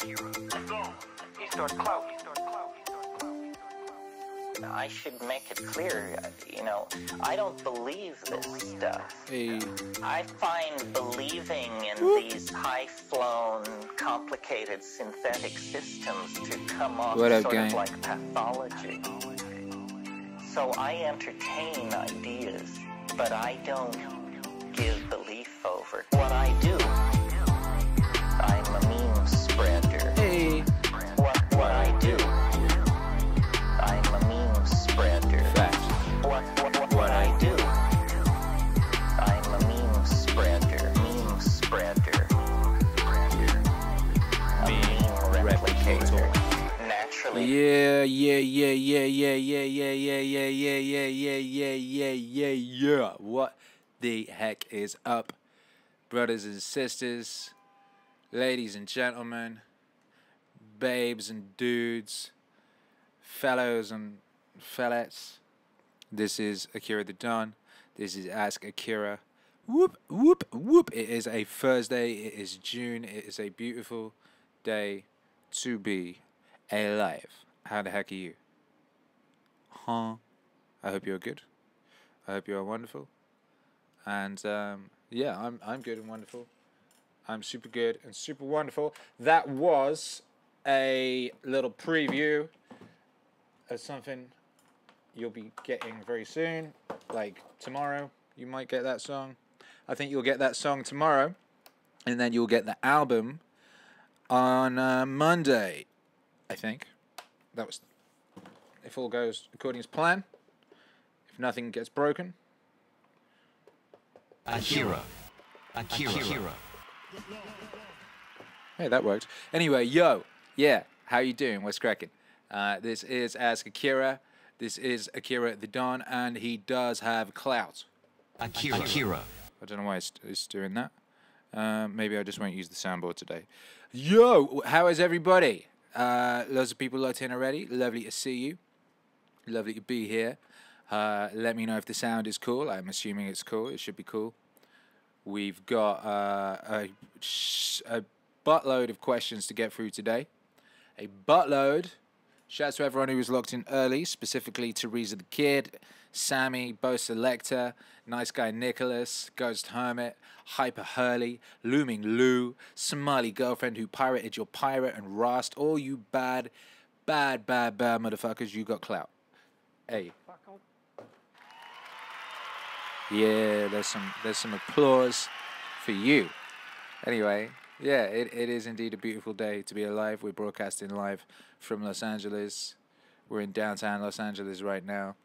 He starts clout. I should make it clear, you know, I don't believe this stuff. Hey. I find believing in these high-flown, complicated synthetic systems to come off What up, sort gang? of like pathology. So I entertain ideas, but I don't give belief over. What I do, I'm a meme spreader. Hey. What I do, I'm a meme spreader. Fact. What I do, I'm a meme spreader. Meme spreader. A meme replicator. Naturally. Yeah. What the heck is up, brothers and sisters, ladies and gentlemen, babes and dudes, fellows and fellettes? This is Akira the Don. This is Ask Akira. Whoop, whoop, whoop. It is a Thursday. It is June. It is a beautiful day to be alive. How the heck are you? Huh? I hope you're good. I hope you are wonderful. And yeah, I'm good and wonderful. I'm super good and super wonderful. That was a little preview of something you'll be getting very soon, like tomorrow. You might get that song. I think you'll get that song tomorrow, and then you'll get the album on Monday. I think that was, if all goes according to plan. If nothing gets broken. Akira. Hey, that worked. Anyway, yo, yeah, how you doing? What's cracking? This is Ask Akira. This is Akira the Don, and he does have clout. Akira. I don't know why it's doing that. Maybe I just won't use the soundboard today. Yo, how is everybody? Lots of people locked in already. Lovely to see you. Lovely to be here. Let me know if the sound is cool. I'm assuming it's cool. It should be cool. We've got a buttload of questions to get through today. A buttload. Shouts to everyone who was locked in early, specifically Teresa the Kid, Sammy, Bo Selector, Nice Guy Nicholas, Ghost Hermit, Hyper Hurley, Looming Lou, Smiley Girlfriend Who Pirated Your Pirate, and Rust. All you bad motherfuckers, you got clout. Hey. Yeah, there's some applause for you. Anyway, yeah, it is indeed a beautiful day to be alive. We're broadcasting live from Los Angeles. We're in downtown Los Angeles right now.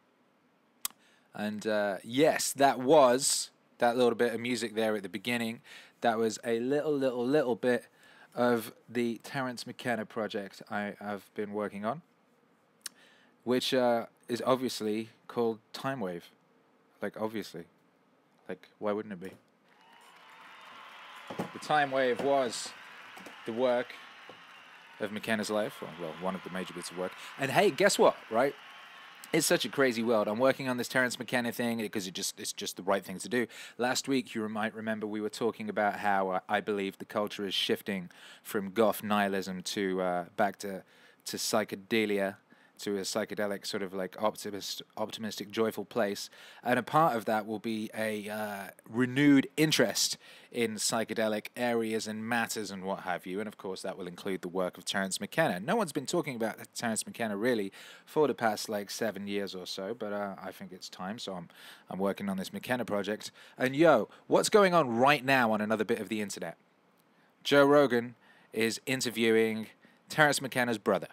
And yes, that was that little bit of music there at the beginning. That was a little bit of the Terence McKenna project I have been working on, which is obviously called Time Wave. Like, obviously. Like, why wouldn't it be? The Time Wave was the work of McKenna's life. Well, one of the major bits of work. And hey, guess what, right? It's such a crazy world. I'm working on this Terence McKenna thing because it's just the right thing to do. Last week, you might remember we were talking about how I believe the culture is shifting from goth nihilism to back to psychedelia, to a psychedelic sort of like optimistic, joyful place. And a part of that will be a renewed interest in psychedelic areas and matters and what have you. And of course, that will include the work of Terence McKenna. No one's been talking about Terence McKenna really for the past like 7 years or so, but I think it's time. So I'm working on this McKenna project. And yo, what's going on right now on another bit of the internet? Joe Rogan is interviewing Terence McKenna's brother.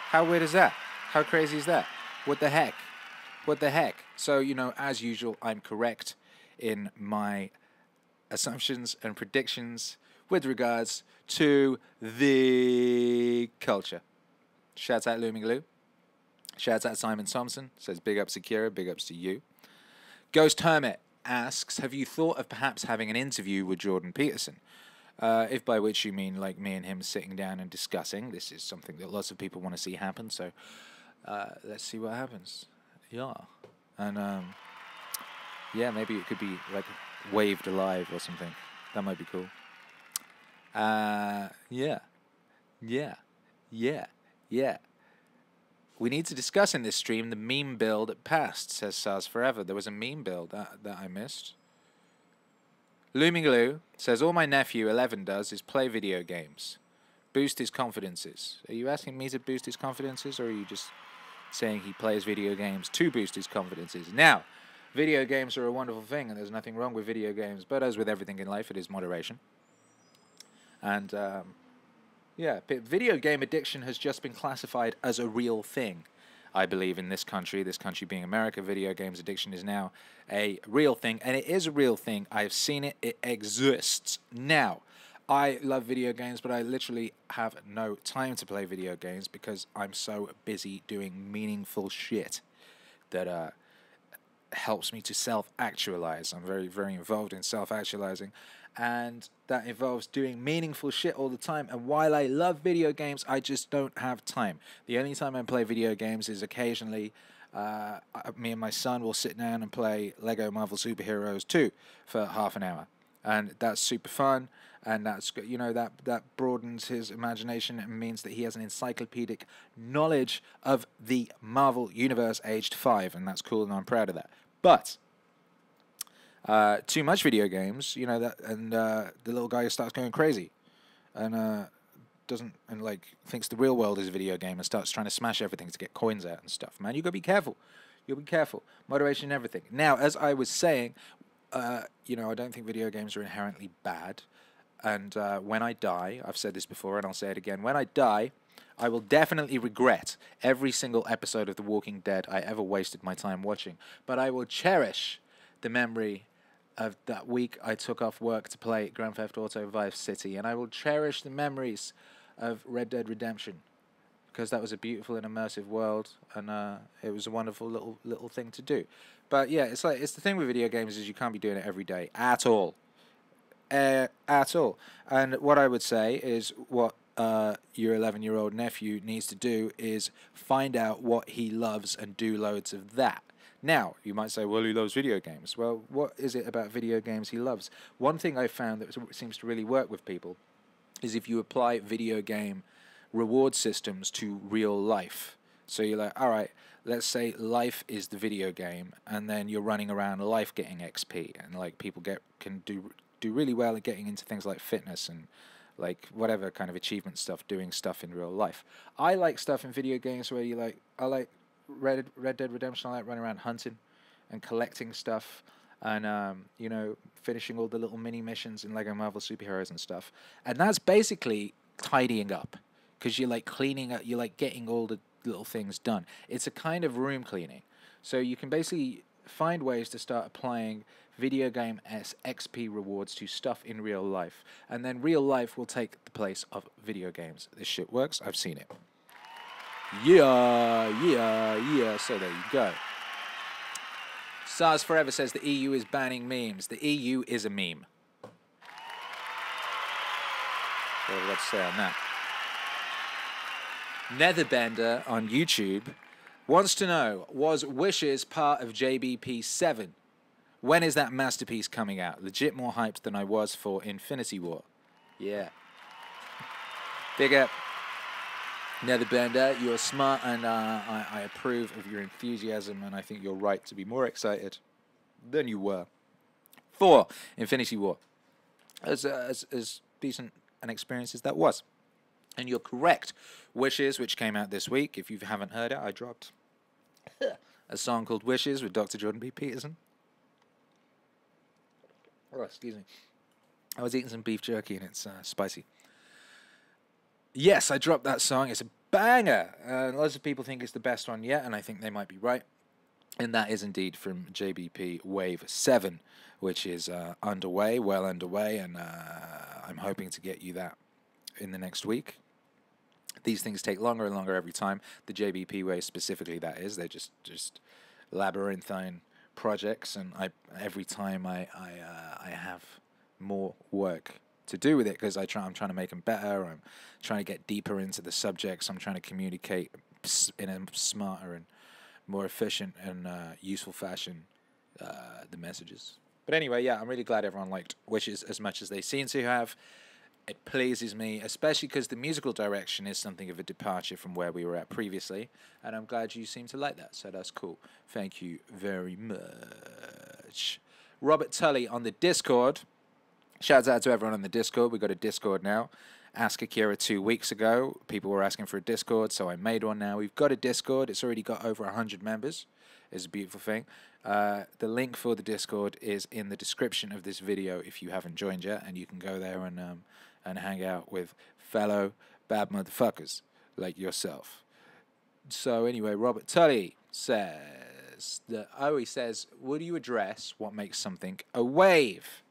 How weird is that? How crazy is that? What the heck? What the heck? So, you know, as usual, I'm correct in my assumptions and predictions with regards to the culture. Shouts out Looming Lou. Shouts out Simon Thompson. Says big ups Akira, big ups to you. Ghost Hermit asks, have you thought of perhaps having an interview with Jordan Peterson? If by which you mean like me and him sitting down and discussing. This is something that lots of people want to see happen, so let's see what happens. Yeah. And yeah, maybe it could be like waved alive or something. That might be cool. Yeah. We need to discuss in this stream the meme build past, says SARS Forever. There was a meme build that I missed. Loomingaloo says, all my nephew 11 does is play video games. Boost his confidences. Are you asking me to boost his confidences, or are you just saying he plays video games to boost his confidences? Now, video games are a wonderful thing, and there's nothing wrong with video games, but as with everything in life, it is moderation. And, yeah, video game addiction has just been classified as a real thing. I believe in this country being America, video games addiction is now a real thing, and it is a real thing. I've seen it. It exists. Now, I love video games, but I literally have no time to play video games because I'm so busy doing meaningful shit that helps me to self-actualize. I'm very, very involved in self-actualizing, and that involves doing meaningful shit all the time. And while I love video games, I just don't have time. The only time I play video games is occasionally me and my son will sit down and play Lego Marvel Superheroes 2 for half an hour, and that's super fun. And that's, you know, that broadens his imagination and means that he has an encyclopedic knowledge of the Marvel Universe aged 5, and that's cool, and I'm proud of that. But too much video games, you know, that, and the little guy starts going crazy, and thinks the real world is a video game and starts trying to smash everything to get coins out and stuff. Man, you gotta be careful. You'll be careful. Moderation and everything. Now, as I was saying, you know, I don't think video games are inherently bad. And when I die, I've said this before and I'll say it again, when I die, I will definitely regret every single episode of The Walking Dead I ever wasted my time watching. But I will cherish the memory of that week I took off work to play Grand Theft Auto Vice City. And I will cherish the memories of Red Dead Redemption, because that was a beautiful and immersive world, and it was a wonderful little thing to do. But yeah, it's the thing with video games is you can't be doing it every day at all. At all. And what I would say is what your 11-year-old nephew needs to do is find out what he loves and do loads of that. Now, you might say, well, he loves video games. Well, what is it about video games he loves? One thing I found that seems to really work with people is if you apply video game reward systems to real life. So you're like, all right, let's say life is the video game, and then you're running around life getting XP, and like people can do really well at getting into things like fitness and like whatever kind of achievement stuff, doing stuff in real life. I like stuff in video games where I like Red Dead Redemption. I like running around hunting and collecting stuff, and you know, finishing all the little mini missions in Lego Marvel Superheroes and stuff. And that's basically tidying up, because you're like cleaning up, you're like getting all the little things done. It's a kind of room cleaning. So you can basically find ways to start applying video game XP rewards to stuff in real life, and then real life will take the place of video games. This shit works. I've seen it. Yeah. So there you go. SARS Forever says the EU is banning memes. The EU is a meme. What have I got to say on that? Netherbender on YouTube wants to know, was Wishes part of JBP 7? When is that masterpiece coming out? Legit more hyped than I was for Infinity War. Yeah. Big up. Netherbender, you're smart, and I approve of your enthusiasm, and I think you're right to be more excited than you were for Infinity War. As decent an experience as that was. And you're correct. Wishes, which came out this week, if you haven't heard it, I dropped a song called Wishes with Dr. Jordan B. Peterson. Oh, excuse me. I was eating some beef jerky and it's spicy. Yes, I dropped that song. It's a banger. Lots of people think it's the best one yet, and I think they might be right. And that is indeed from JBP Wave 7, which is underway, well underway, and I'm hoping to get you that in the next week. These things take longer and longer every time. The JBP Wave specifically, that is. They're just labyrinthine projects, and every time I have more work to do with it, because I'm trying to make them better. I'm trying to get deeper into the subjects. I'm trying to communicate in a smarter and more efficient and useful fashion the messages. But But anyway, yeah, I'm really glad everyone liked Wishes as much as they seem to have. It pleases me, especially because the musical direction is something of a departure from where we were at previously, and I'm glad you seem to like that, so that's cool. Thank you very much. Robert Tully on the Discord. Shouts out to everyone on the Discord. We got a Discord now. Ask Akira 2 weeks ago. People were asking for a Discord, so I made one now. We've got a Discord. It's already got over 100 members. It's a beautiful thing. The link for the Discord is in the description of this video if you haven't joined yet, and you can go there and hang out with fellow bad motherfuckers like yourself. So anyway, Robert Tully says that would you address what makes something a wave?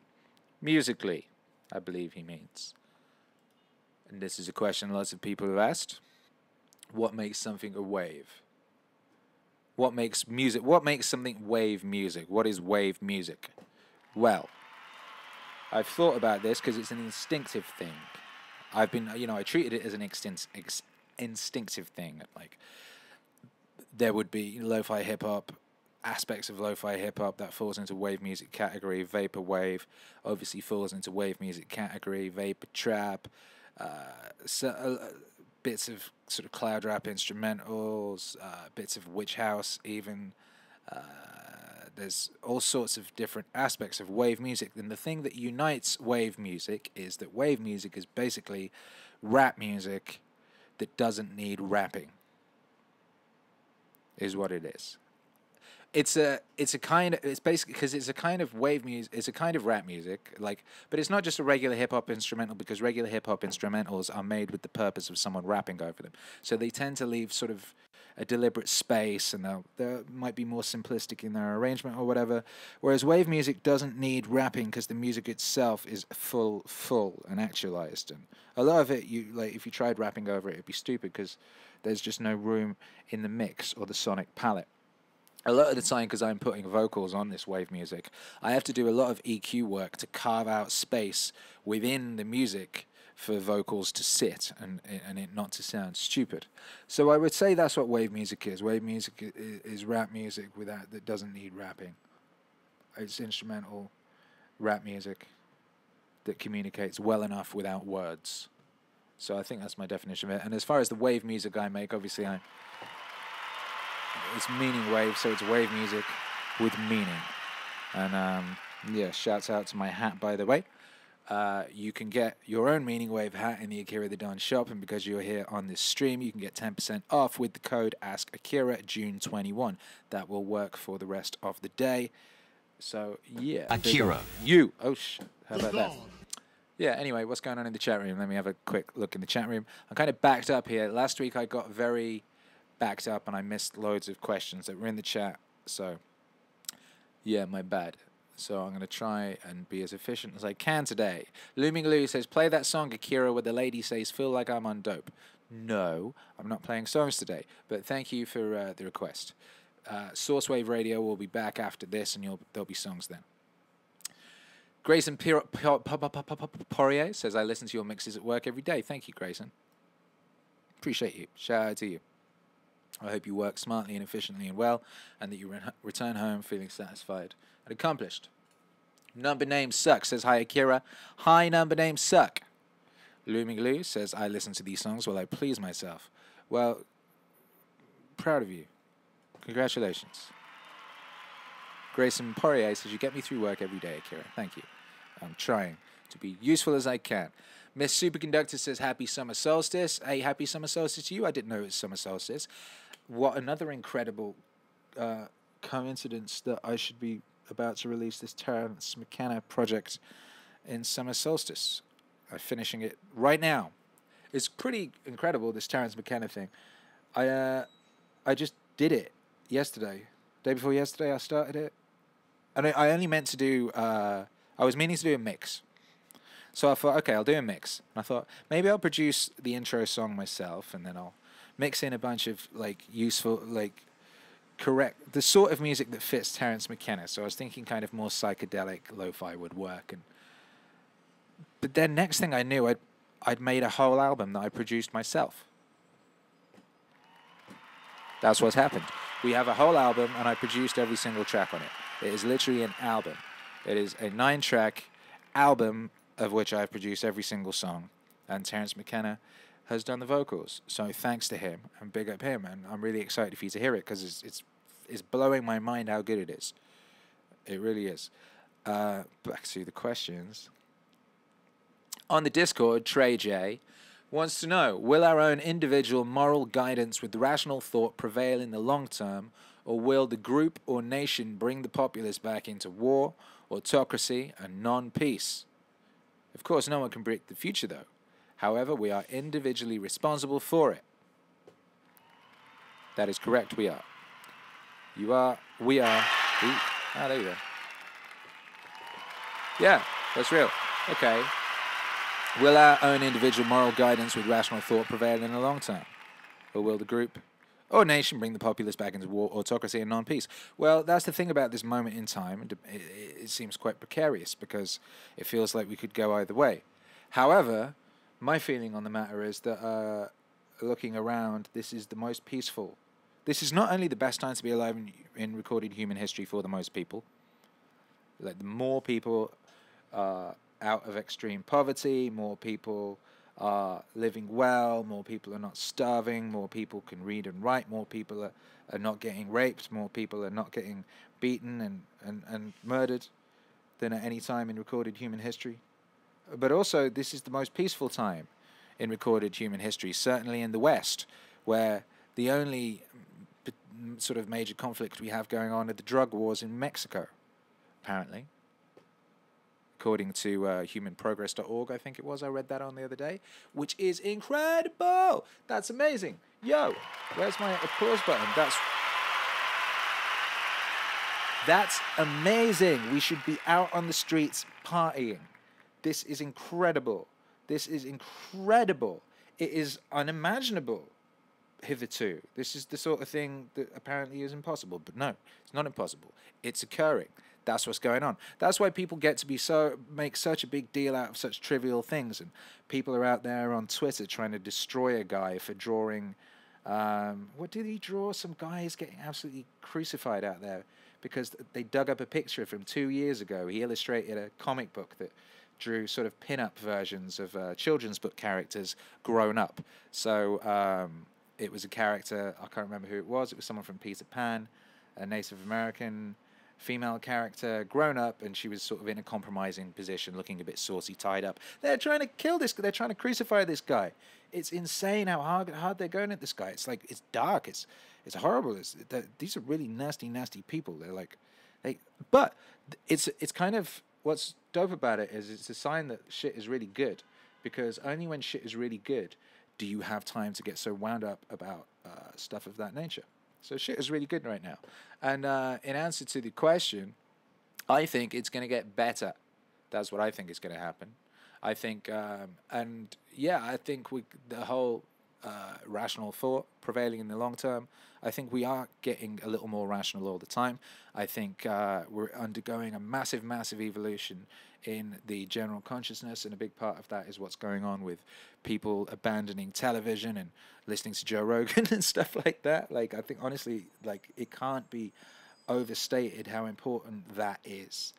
Musically, I believe he means. And this is a question lots of people have asked. What makes something a wave? What makes music? What makes something wave music? What is wave music? Well, I've thought about this because it's an instinctive thing. I've been, I treated it as an instinctive thing. Like, there would be lo-fi hip-hop, aspects of lo-fi hip-hop that falls into wave music category. Vaporwave obviously falls into wave music category. Vapor trap, bits of sort of cloud rap instrumentals, bits of witch house even. There's all sorts of different aspects of wave music, and the thing that unites wave music is that wave music is basically rap music that doesn't need rapping, is what it is. It's basically because it's a kind of wave music, it's a kind of rap music, like, but it's not just a regular hip hop instrumental, because regular hip hop instrumentals are made with the purpose of someone rapping over them. So they tend to leave sort of a deliberate space, and they might be more simplistic in their arrangement or whatever. Whereas wave music doesn't need rapping because the music itself is full and actualized. And a lot of it, if you tried rapping over it, it'd be stupid because there's just no room in the mix or the sonic palette. A lot of the time, because I'm putting vocals on this wave music, I have to do a lot of EQ work to carve out space within the music for vocals to sit and it not to sound stupid. So I would say that's what wave music is. Wave music is rap music that doesn't need rapping. It's instrumental rap music that communicates well enough without words. So I think that's my definition of it. And as far as the wave music I make, obviously it's meaning wave, so it's wave music with meaning. And yeah, shouts out to my hat, by the way. You can get your own meaning wave hat in the Akira the Don shop, and because you're here on this stream, you can get 10% off with the code Ask Akira June 21. That will work for the rest of the day. So yeah, Akira, how about that? Yeah, anyway, what's going on in the chat room? Let me have a quick look in the chat room. I'm kind of backed up here. Last week I got very backed up and I missed loads of questions that were in the chat. So yeah, my bad. So I'm going to try and be as efficient as I can today. Looming Lou says, play that song, Akira, where the lady says, feel like I'm on dope. No, I'm not playing songs today, but thank you for the request. Sourcewave Radio will be back after this, and there'll be songs then. Grayson Poirier says, I listen to your mixes at work every day. Thank you, Grayson. Appreciate you. Shout out to you. I hope you work smartly and efficiently and well, and that you return home feeling satisfied and accomplished. Number Name Suck says, hi, Akira. Hi, Number Name Suck. Looming Lou says, I listen to these songs while I please myself. Well, proud of you. Congratulations. Grayson Poirier says, you get me through work every day, Akira. Thank you. I'm trying to be useful as I can. Miss Superconductor says, happy summer solstice. Hey, happy summer solstice to you. I didn't know it was summer solstice. What another incredible coincidence that I should be about to release this Terence McKenna project in summer solstice. I'm finishing it right now. It's pretty incredible, this Terence McKenna thing. I just did it yesterday. Day before yesterday I started it. And I only meant to do, I was meaning to do a mix. So I thought, okay, I'll do a mix. And I thought, maybe I'll produce the intro song myself, and then I'll mix in a bunch of, like, useful, like, correct, the sort of music that fits Terence McKenna. So I was thinking kind of more psychedelic lo-fi would work. But then next thing I knew, I'd made a whole album that I produced myself. That's what's happened. We have a whole album, and I produced every single track on it. It is literally an album. It is a 9-track album of which I've produced every single song, and Terence McKenna has done the vocals. So thanks to him, and big up him, and I'm really excited for you to hear it because it's blowing my mind how good it is. It really is. Back to the questions. On the Discord, Trey J wants to know, will our own individual moral guidance with rational thought prevail in the long term, or will the group or nation bring the populace back into war, autocracy, and non-peace? Of course, no one can predict the future, though. However, we are individually responsible for it. That is correct, we are. You are, we are. Ah, there you go. Yeah, that's real. Okay. Will our own individual moral guidance with rational thought prevail in the long term? Or will the group or nation bring the populace back into war, autocracy, and non-peace? Well, that's the thing about this moment in time. It seems quite precarious because it feels like we could go either way. However, my feeling on the matter is that looking around, this is the most peaceful. This is not only the best time to be alive in recorded human history for the most people. Like, the more people out of extreme poverty, more people are living well, more people are not starving, more people can read and write, more people are not getting raped, more people are not getting beaten and murdered than at any time in recorded human history. But also, this is the most peaceful time in recorded human history, certainly in the West, where the only sort of major conflict we have going on are the drug wars in Mexico, apparently. According to humanprogress.org, I think it was. I read that on the other day, which is incredible. That's amazing. Yo, where's my applause button? That's amazing. We should be out on the streets partying. This is incredible. This is incredible. It is unimaginable hitherto. This is the sort of thing that apparently is impossible. But no, it's not impossible. It's occurring. That's what's going on. That's why people get to make such a big deal out of such trivial things, and people are out there on Twitter trying to destroy a guy for drawing. What did he draw? Some guy is getting absolutely crucified out there because they dug up a picture from 2 years ago. He illustrated a comic book that drew sort of pin-up versions of children's book characters grown up. So it was a character, I can't remember who it was. It was someone from Peter Pan, a Native American female character, grown up, and she was sort of in a compromising position, looking a bit saucy, tied up. They're trying to kill this. They're trying to crucify this guy. It's insane how hard they're going at this guy. It's like, it's dark. It's horrible. These are really nasty people. They're like, but it's kind of, what's dope about it is it's a sign that shit is really good, because only when shit is really good do you have time to get so wound up about stuff of that nature. So shit is really good right now. And in answer to the question, I think it's going to get better. That's what I think is going to happen. I think, and yeah, I think the whole rational thought prevailing in the long term, I think we are getting a little more rational all the time. I think we're undergoing a massive evolution in the general consciousness, and a big part of that is what's going on with people abandoning television and listening to Joe Rogan and stuff like that. Like, I think honestly, like, it can't be overstated how important that is,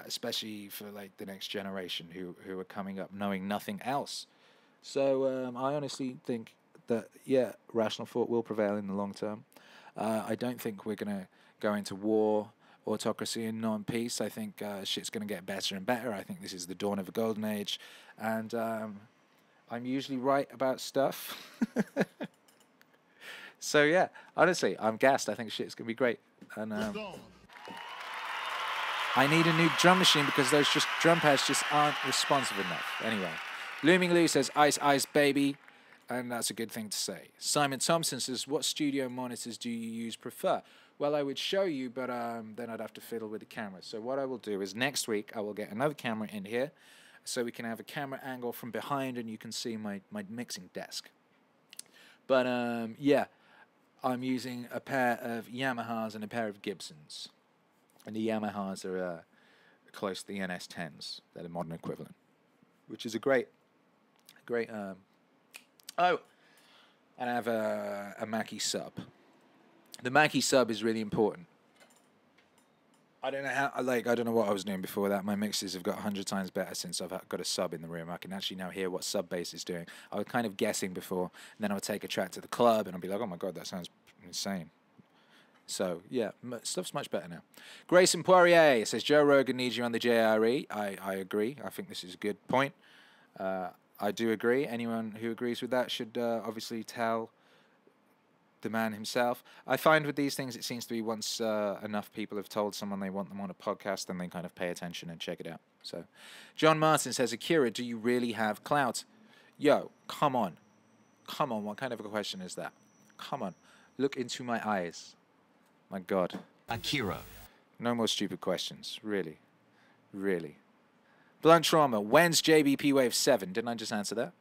especially for like the next generation who are coming up knowing nothing else. So I honestly think that, yeah, rational thought will prevail in the long term. I don't think we're going to go into war, autocracy, and non-peace. I think shit's going to get better and better. I think this is the dawn of a golden age, and I'm usually right about stuff. So yeah, honestly, I'm gassed. I think shit's going to be great. And I need a new drum machine because those drum pads just aren't responsive enough. Anyway, Looming Lou says, ice, ice, baby. And that's a good thing to say. Simon Thompson says, what studio monitors do you prefer? Well, I would show you, but then I'd have to fiddle with the camera. So what I will do is next week I will get another camera in here so we can have a camera angle from behind and you can see my mixing desk. But yeah, I'm using a pair of Yamahas and a pair of Gibsons. And the Yamahas are close to the NS10s. They're the modern equivalent, which is a great oh, and I have a Mackie sub. The Mackie sub is really important. I don't know how, I don't know what I was doing before that. My mixes have got 100 times better since I've got a sub in the room. I can actually now hear what sub bass is doing. I was kind of guessing before, and then I would take a track to the club, and I'd be like, oh my god, that sounds insane. So, yeah, stuff's much better now. Grayson Poirier says, Joe Rogan needs you on the JRE. I agree. I think this is a good point. I do agree. Anyone who agrees with that should obviously tell the man himself. I find with these things, it seems to be once enough people have told someone they want them on a podcast, then they kind of pay attention and check it out. So, John Martin says, Akira, do you really have clout? Yo, come on. Come on, what kind of a question is that? Come on. Look into my eyes. My God. Akira. No more stupid questions. Really. Really. Blunt Trauma. When's JBP Wave 7? Didn't I just answer that?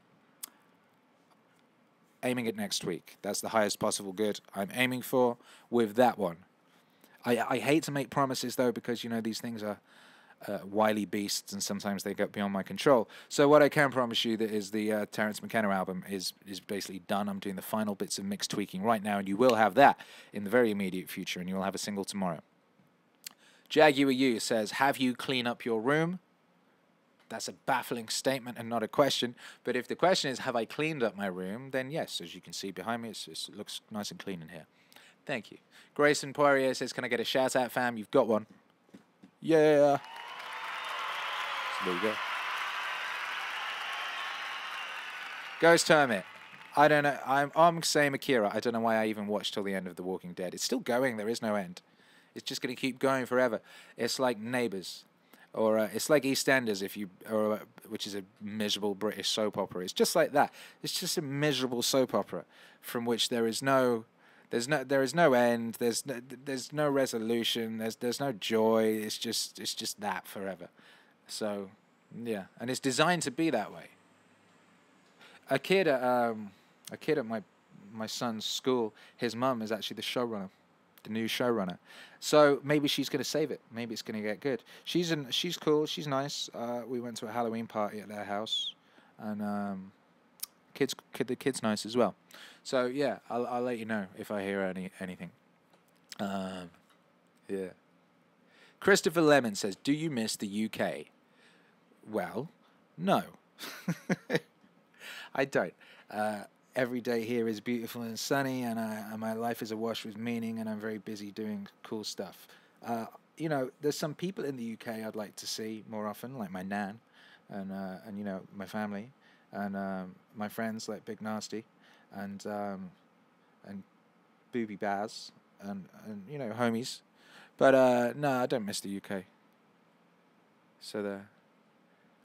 Aiming it next week. That's the highest possible good I'm aiming for with that one. I hate to make promises, though, because, you know, these things are wily beasts, and sometimes they get beyond my control. So what I can promise you that is the Terence McKenna album is basically done. I'm doing the final bits of mix tweaking right now, and you will have that in the very immediate future, and you will have a single tomorrow. Jaguar U says, have you cleaned up your room? That's a baffling statement and not a question. But if the question is, have I cleaned up my room, then yes, as you can see behind me, it looks nice and clean in here. Thank you. Grayson Poirier says, can I get a shout out, fam? You've got one. Yeah. So there you go. Ghost Hermit. I don't know. I'm saying Akira. I don't know why I even watched till the end of The Walking Dead. It's still going. There is no end. It's just going to keep going forever. It's like Neighbours. Or it's like EastEnders, which is a miserable British soap opera. It's just like that. It's just a miserable soap opera from which there is no end. There's no resolution. There's no joy. It's just that forever. So yeah, and it's designed to be that way. A kid at my son's school, his mum is actually the showrunner. The new showrunner, so maybe she's going to save it. Maybe it's going to get good. She's cool. She's nice. We went to a Halloween party at their house, and the kid's nice as well. So yeah, I'll let you know if I hear anything. Yeah. Christopher Lemon says, "Do you miss the UK?" Well, no, I don't. Every day here is beautiful and sunny, and my life is awash with meaning, and I'm very busy doing cool stuff. You know, there's some people in the UK I'd like to see more often, like my nan, and you know, my family, and my friends like Big Nasty, and Booby Baz, and you know, homies. But no, I don't miss the UK. So the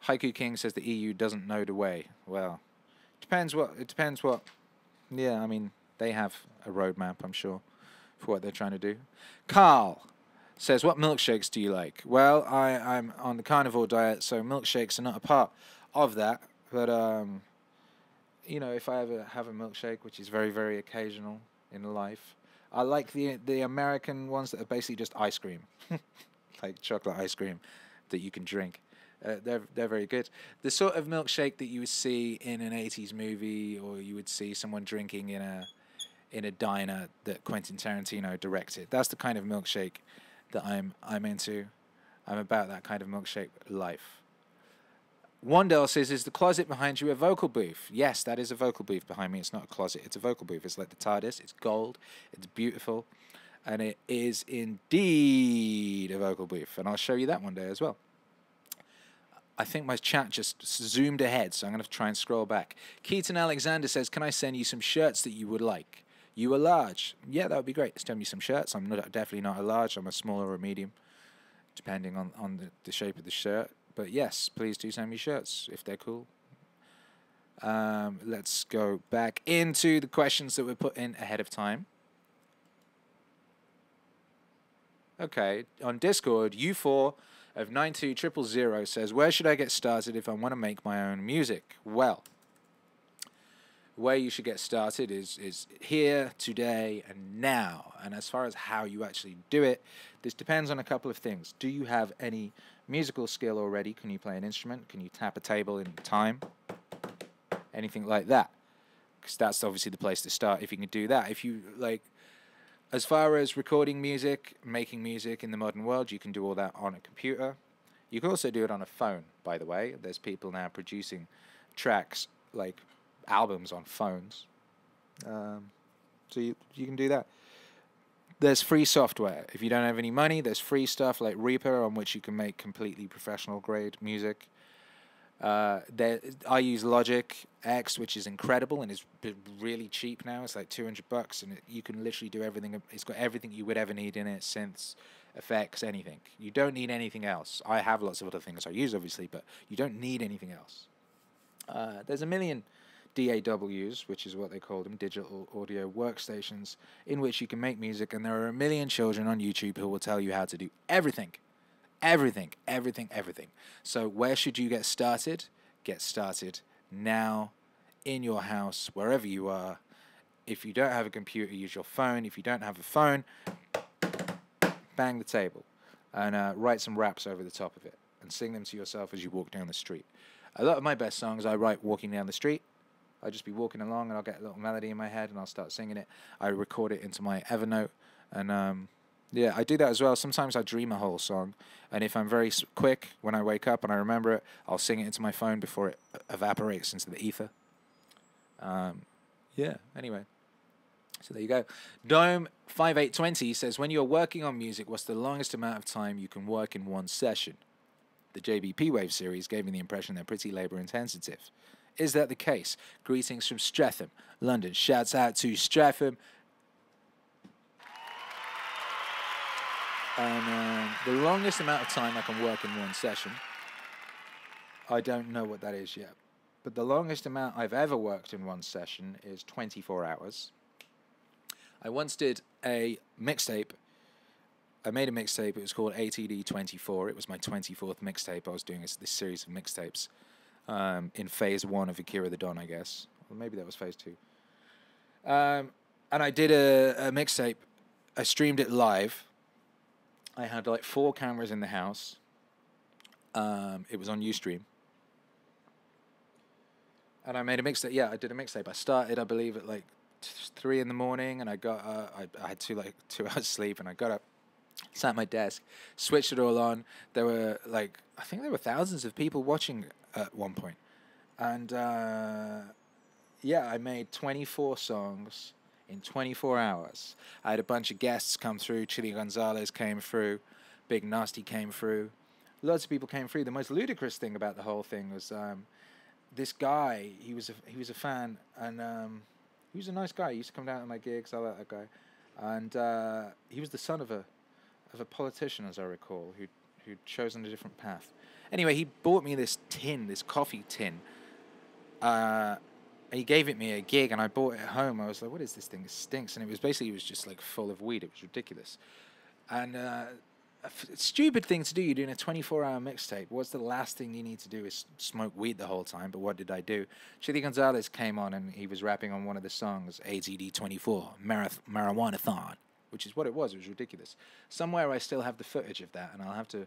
Haiku King says the EU doesn't know the way. Well. It depends what. Yeah, I mean, they have a roadmap, I'm sure, for what they're trying to do. Carl says, what milkshakes do you like? Well, I'm on the carnivore diet, so milkshakes are not a part of that. But, you know, if I ever have a milkshake, which is very, very occasional in life, I like the American ones that are basically just ice cream, like chocolate ice cream that you can drink. They're very good. The sort of milkshake that you would see in an 80s movie, or you would see someone drinking in a diner that Quentin Tarantino directed. That's the kind of milkshake that I'm into. I'm about that kind of milkshake life. Wandell says, is the closet behind you a vocal booth? Yes, that is a vocal booth behind me. It's not a closet, it's a vocal booth. It's like the TARDIS. It's gold, it's beautiful, and it is indeed a vocal booth. And I'll show you that one day as well. I think my chat just zoomed ahead, so I'm going to try and scroll back. Keaton Alexander says, can I send you some shirts that you would like? You are large. Yeah, that would be great. Send me some shirts. I'm definitely not a large. I'm a small or a medium, depending on the shape of the shirt. But yes, please do send me shirts if they're cool. Let's go back into the questions that were put in ahead of time. Okay, on Discord, U4 of 92000 says, where should I get started if I want to make my own music? Well, where you should get started is here, today, and now. And as far as how you actually do it, this depends on a couple of things. Do you have any musical skill already? Can you play an instrument? Can you tap a table in time? Anything like that. Because that's obviously the place to start if you can do that. If you, like, As far as recording music, making music in the modern world, you can do all that on a computer. You can also do it on a phone, by the way. There's people now producing tracks, like albums on phones. So you can do that. There's free software. If you don't have any money, there's free stuff like Reaper on which you can make completely professional grade music. I use Logic X, which is incredible and is really cheap now. It's like $200, and you can literally do everything. It's got everything you would ever need in it: synths, effects, anything. You don't need anything else. I have lots of other things I use, obviously, but you don't need anything else. There's a million DAWs, which is what they call them, digital audio workstations, in which you can make music, and there are a million children on YouTube who will tell you how to do everything. Everything, everything, everything. So where should you get started? Get started now, in your house, wherever you are. If you don't have a computer, use your phone. If you don't have a phone, bang the table and write some raps over the top of it and sing them to yourself as you walk down the street. A lot of my best songs I write walking down the street. I'll just be walking along and I'll get a little melody in my head and I'll start singing it. I record it into my Evernote, and yeah, I do that as well. Sometimes I dream a whole song, and if I'm very quick when I wake up and I remember it, I'll sing it into my phone before it evaporates into the ether. Yeah, anyway. So there you go. Dome5820 says, when you're working on music, what's the longest amount of time you can work in one session? The JBP Wave series gave me the impression they're pretty labor intensive. Is that the case? Greetings from Streatham, London. Shouts out to Streatham. And the longest amount of time I can work in one session, I don't know what that is yet. But the longest amount I've ever worked in one session is 24 hours. I once did a mixtape. I made a mixtape. It was called ATD 24. It was my 24th mixtape. I was doing this series of mixtapes in phase 1 of Akira the Don, I guess. Or maybe that was phase 2. And I did a mixtape. I streamed it live. I had like 4 cameras in the house. It was on Ustream. And I made a mixtape. Yeah, I did a mixtape. I started, I believe, at like 3 in the morning, and I got I had 2 hours sleep, and I got up, sat at my desk, switched it all on. There were like, I think there were thousands of people watching at one point. And yeah, I made 24 songs in 24 hours. I had a bunch of guests come through. Chili Gonzalez came through. Big Nasty came through. Lots of people came through. The most ludicrous thing about the whole thing was this guy. He was a fan, and he was a nice guy. He used to come down to my gigs. I like that guy. And he was the son of a politician, as I recall, who'd chosen a different path. Anyway, he bought me this tin, this coffee tin. He gave it me at a gig, and I bought it home. I was like, what is this thing? It stinks. And it was just like full of weed. It was ridiculous. And a stupid thing to do. You're doing a 24-hour mixtape. What's the last thing you need to do is smoke weed the whole time? But what did I do? Chili Gonzalez came on, and he was rapping on one of the songs, ATD 24, Marijuana-thon, which is what it was. It was ridiculous. Somewhere I still have the footage of that, and I'll have to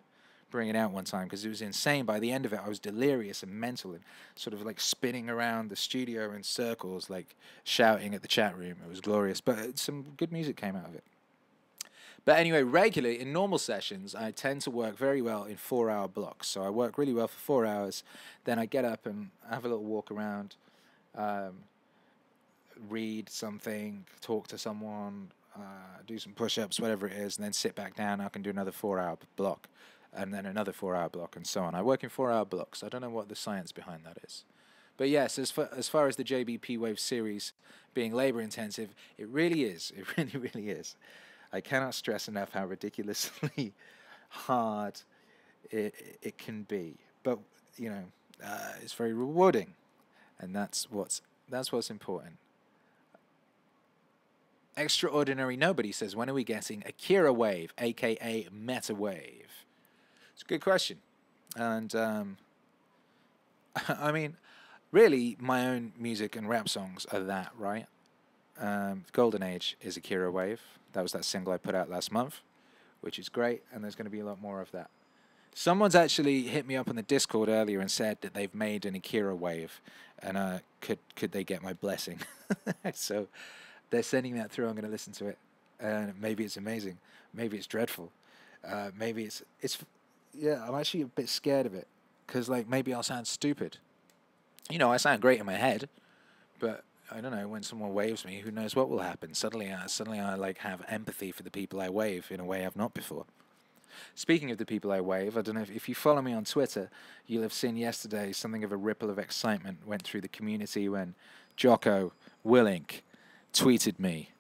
bring it out one time, because it was insane. By the end of it, I was delirious and mental, and sort of like spinning around the studio in circles, like shouting at the chat room. It was glorious, but some good music came out of it. But anyway, regularly in normal sessions, I tend to work very well in 4-hour blocks. So I work really well for 4 hours, then I get up and have a little walk around, read something, talk to someone, do some push-ups, whatever it is, and then sit back down. I can do another 4-hour block, and then another 4-hour block, and so on. I work in 4-hour blocks. I don't know what the science behind that is. But yes, as far as the JBP Wave series being labor-intensive, it really is. It really, really is. I cannot stress enough how ridiculously hard it can be. But, you know, it's very rewarding. And that's what's important. Extraordinary Nobody says, when are we getting Akira Wave, a.k.a. Meta Wave? It's a good question. And, I mean, really, my own music and rap songs are that, right? Golden Age is Akira Wave. That was that single I put out last month, which is great, and there's going to be a lot more of that. Someone's actually hit me up on the Discord earlier and said that they've made an Akira Wave, and could they get my blessing? So they're sending that through. I'm going to listen to it. and maybe it's amazing, maybe it's dreadful, maybe it's yeah. I'm actually a bit scared of it because like maybe I'll sound stupid. You know, I sound great in my head, but I don't know, when someone waves me, who knows what will happen? Suddenly I like have empathy for the people I wave in a way I've not before. Speaking of the people I wave, I don't know if you follow me on Twitter, you'll have seen yesterday something of a ripple of excitement went through the community when JOCKO Willink tweeted me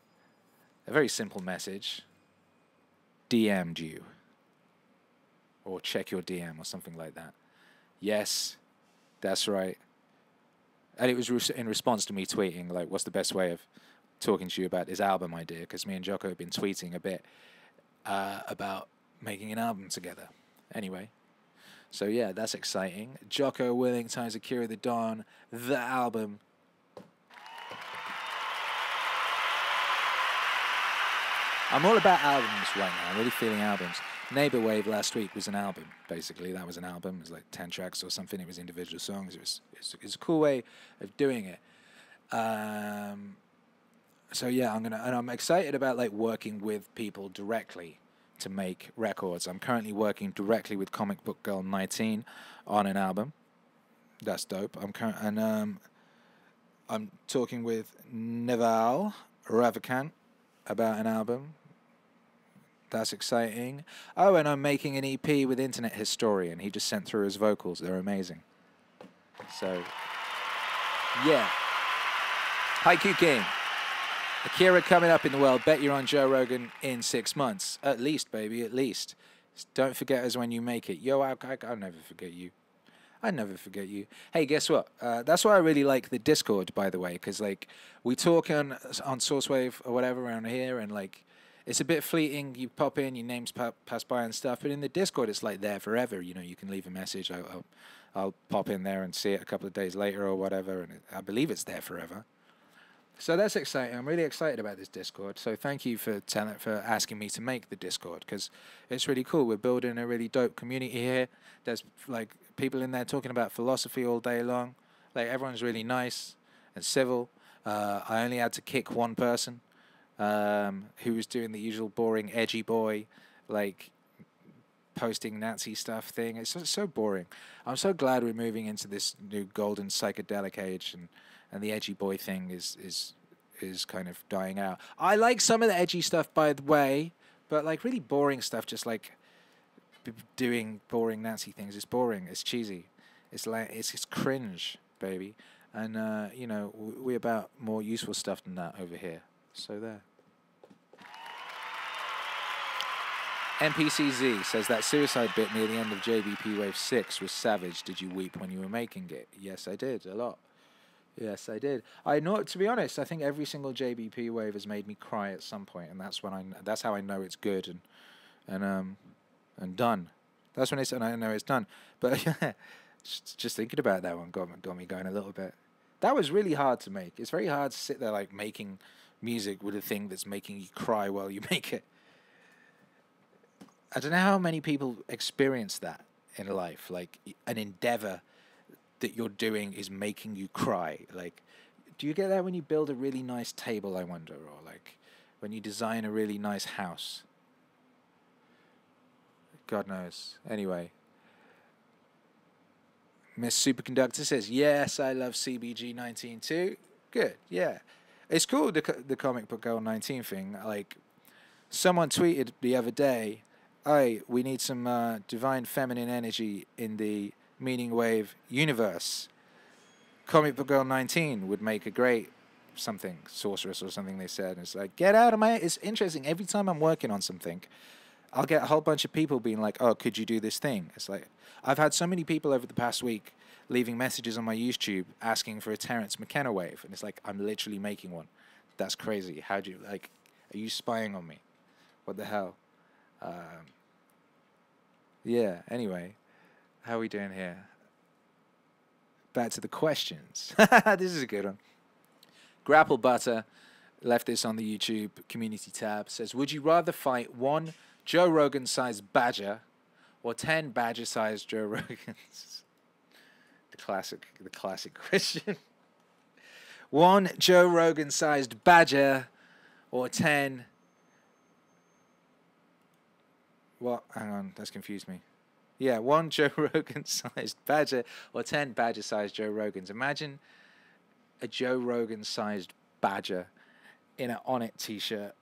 a very simple message: DM'd you, or check your DM, or something like that. Yes, that's right. And it was in response to me tweeting, like, what's the best way of talking to you about this album idea? Because me and JOCKO have been tweeting a bit about making an album together. Anyway, so yeah, that's exciting. JOCKO Willink times Akira the Don, the album. I'm all about albums right now. I'm really feeling albums. Neighbor Wave last week was an album, basically. That was an album. It was like 10 tracks or something. It was individual songs. It was a cool way of doing it. So yeah, I'm excited about like working with people directly to make records. I'm currently working directly with Comic Book Girl 19 on an album. That's dope. I'm talking with Neval Ravikant about an album. That's exciting. Oh, and I'm making an EP with Internet Historian. He just sent through his vocals. They're amazing. So, yeah. Haiku King. Akira coming up in the world. Bet you're on Joe Rogan in 6 months. At least, baby, at least. Don't forget us when you make it. Yo, I'll never forget you. I never forget you. Hey, guess what? That's why I really like the Discord, by the way, because like we talk on Sourcewave or whatever around here, and like it's a bit fleeting. You pop in, your names pass by and stuff, but in the Discord, it's like there forever. You know, you can leave a message. I'll pop in there and see it a couple of days later or whatever, and I believe it's there forever. So that's exciting. I'm really excited about this Discord. So thank you for asking me to make the Discord, because it's really cool. We're building a really dope community here. There's like people in there talking about philosophy all day long. Like everyone's really nice and civil. I only had to kick one person who was doing the usual boring edgy boy, like posting Nazi stuff thing. It's so boring. I'm so glad we're moving into this new golden psychedelic age, and the edgy boy thing is kind of dying out. I like some of the edgy stuff, by the way, but like really boring stuff, just like doing boring Nazi things. It's boring. It's cheesy. It's like it's cringe, baby. And you know, we're about more useful stuff than that over here. So there. NPCZ says that suicide bit near the end of JBP Wave 6 was savage. Did you weep when you were making it? Yes, I did. A lot. Yes, I did. I know. To be honest, I think every single JBP wave has made me cry at some point, and that's how I know it's good and done. That's when I know it's done. But yeah, just thinking about that one got me going a little bit. That was really hard to make. It's very hard to sit there like making music with a thing that's making you cry while you make it. I don't know how many people experience that in life, like an endeavor that you're doing is making you cry. Like, do you get that when you build a really nice table, I wonder, or like when you design a really nice house? God knows. Anyway, Miss Superconductor says, yes, I love CBG 19 too. Good, yeah. It's cool, the Comic Book Girl 19 thing. Like, someone tweeted the other day, hey, we need some divine feminine energy in the Meaning Wave universe. Comic Book Girl 19 would make a great something, sorceress or something, they said. And it's like, get out of my... It's interesting. Every time I'm working on something, I'll get a whole bunch of people being like, oh, could you do this thing? It's like, I've had so many people over the past week leaving messages on my YouTube asking for a Terrence McKenna wave. And it's like, I'm literally making one. That's crazy. How do you... Like, are you spying on me? What the hell? Yeah, anyway. How are we doing here? Back to the questions. This is a good one. Grapple Butter left this on the YouTube community tab. Says, would you rather fight 1 Joe Rogan-sized badger or 10 badger-sized Joe Rogans? The classic question. 1 Joe Rogan-sized badger or 10 What? Hang on, that's confused me. Yeah, 1 Joe Rogan-sized badger or 10 badger-sized Joe Rogans. Imagine a Joe Rogan-sized badger in an On It t-shirt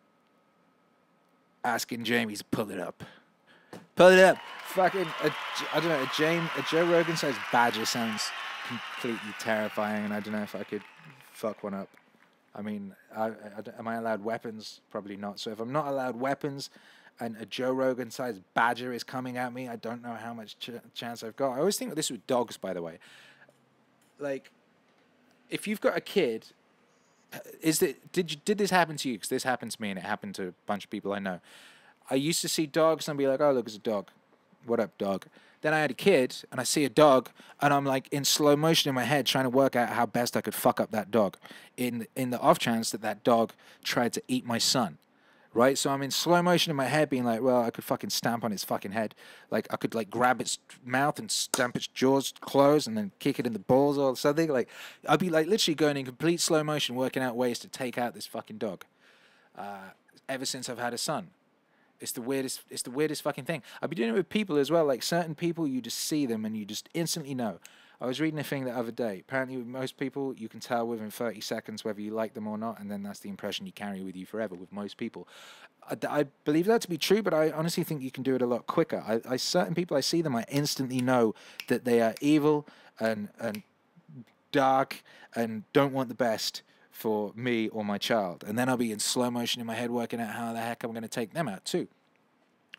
asking Jamie to pull it up. Pull it up. Fucking, I don't know, a Joe Rogan-sized badger sounds completely terrifying, and I don't know if I could fuck one up. I mean, am I allowed weapons? Probably not. So if I'm not allowed weapons and a Joe Rogan-sized badger is coming at me, I don't know how much chance I've got. I always think of this with dogs, by the way. Like, if you've got a kid, did this happen to you? Because this happened to me, and it happened to a bunch of people I know. I used to see dogs and be like, oh, look, it's a dog. What up, dog? Then I had a kid, and I see a dog, and I'm like in slow motion in my head trying to work out how best I could fuck up that dog in the off chance that dog tried to eat my son. Right? So I'm in slow motion in my head being like, well, I could fucking stamp on its fucking head. Like, I could, like, grab its mouth and stamp its jaws closed and then kick it in the balls or something. Like, I'd be, like, literally going in complete slow motion working out ways to take out this fucking dog. Ever since I've had a son. It's the weirdest fucking thing. I've been doing it with people as well. Like, certain people, you just see them and you just instantly know. I was reading a thing the other day. Apparently, with most people, you can tell within 30 seconds whether you like them or not, and then that's the impression you carry with you forever with most people. I believe that to be true, but I honestly think you can do it a lot quicker. Certain people, I see them, I instantly know that they are evil and dark and don't want the best for me or my child. And then I'll be in slow motion in my head working out how the heck I'm going to take them out too.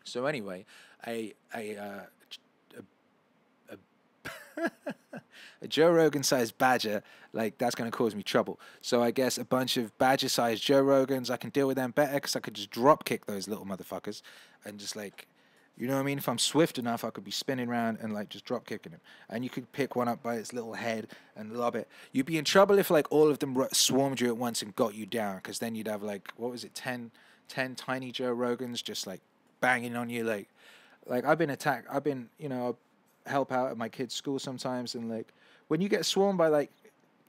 So anyway, a Joe Rogan-sized badger, like, that's going to cause me trouble. So I guess a bunch of badger-sized Joe Rogans, I can deal with them better because I could just drop-kick those little motherfuckers and just, like, you know what I mean? If I'm swift enough, I could be spinning around and, like, just drop-kicking him. And you could pick one up by its little head and lob it. You'd be in trouble if, like, all of them swarmed you at once and got you down, because then you'd have, like, what was it, 10 tiny Joe Rogans just, like, banging on you. Like I've been attacked. I've been, you know, help out at my kids' school sometimes, and like when you get swarmed by like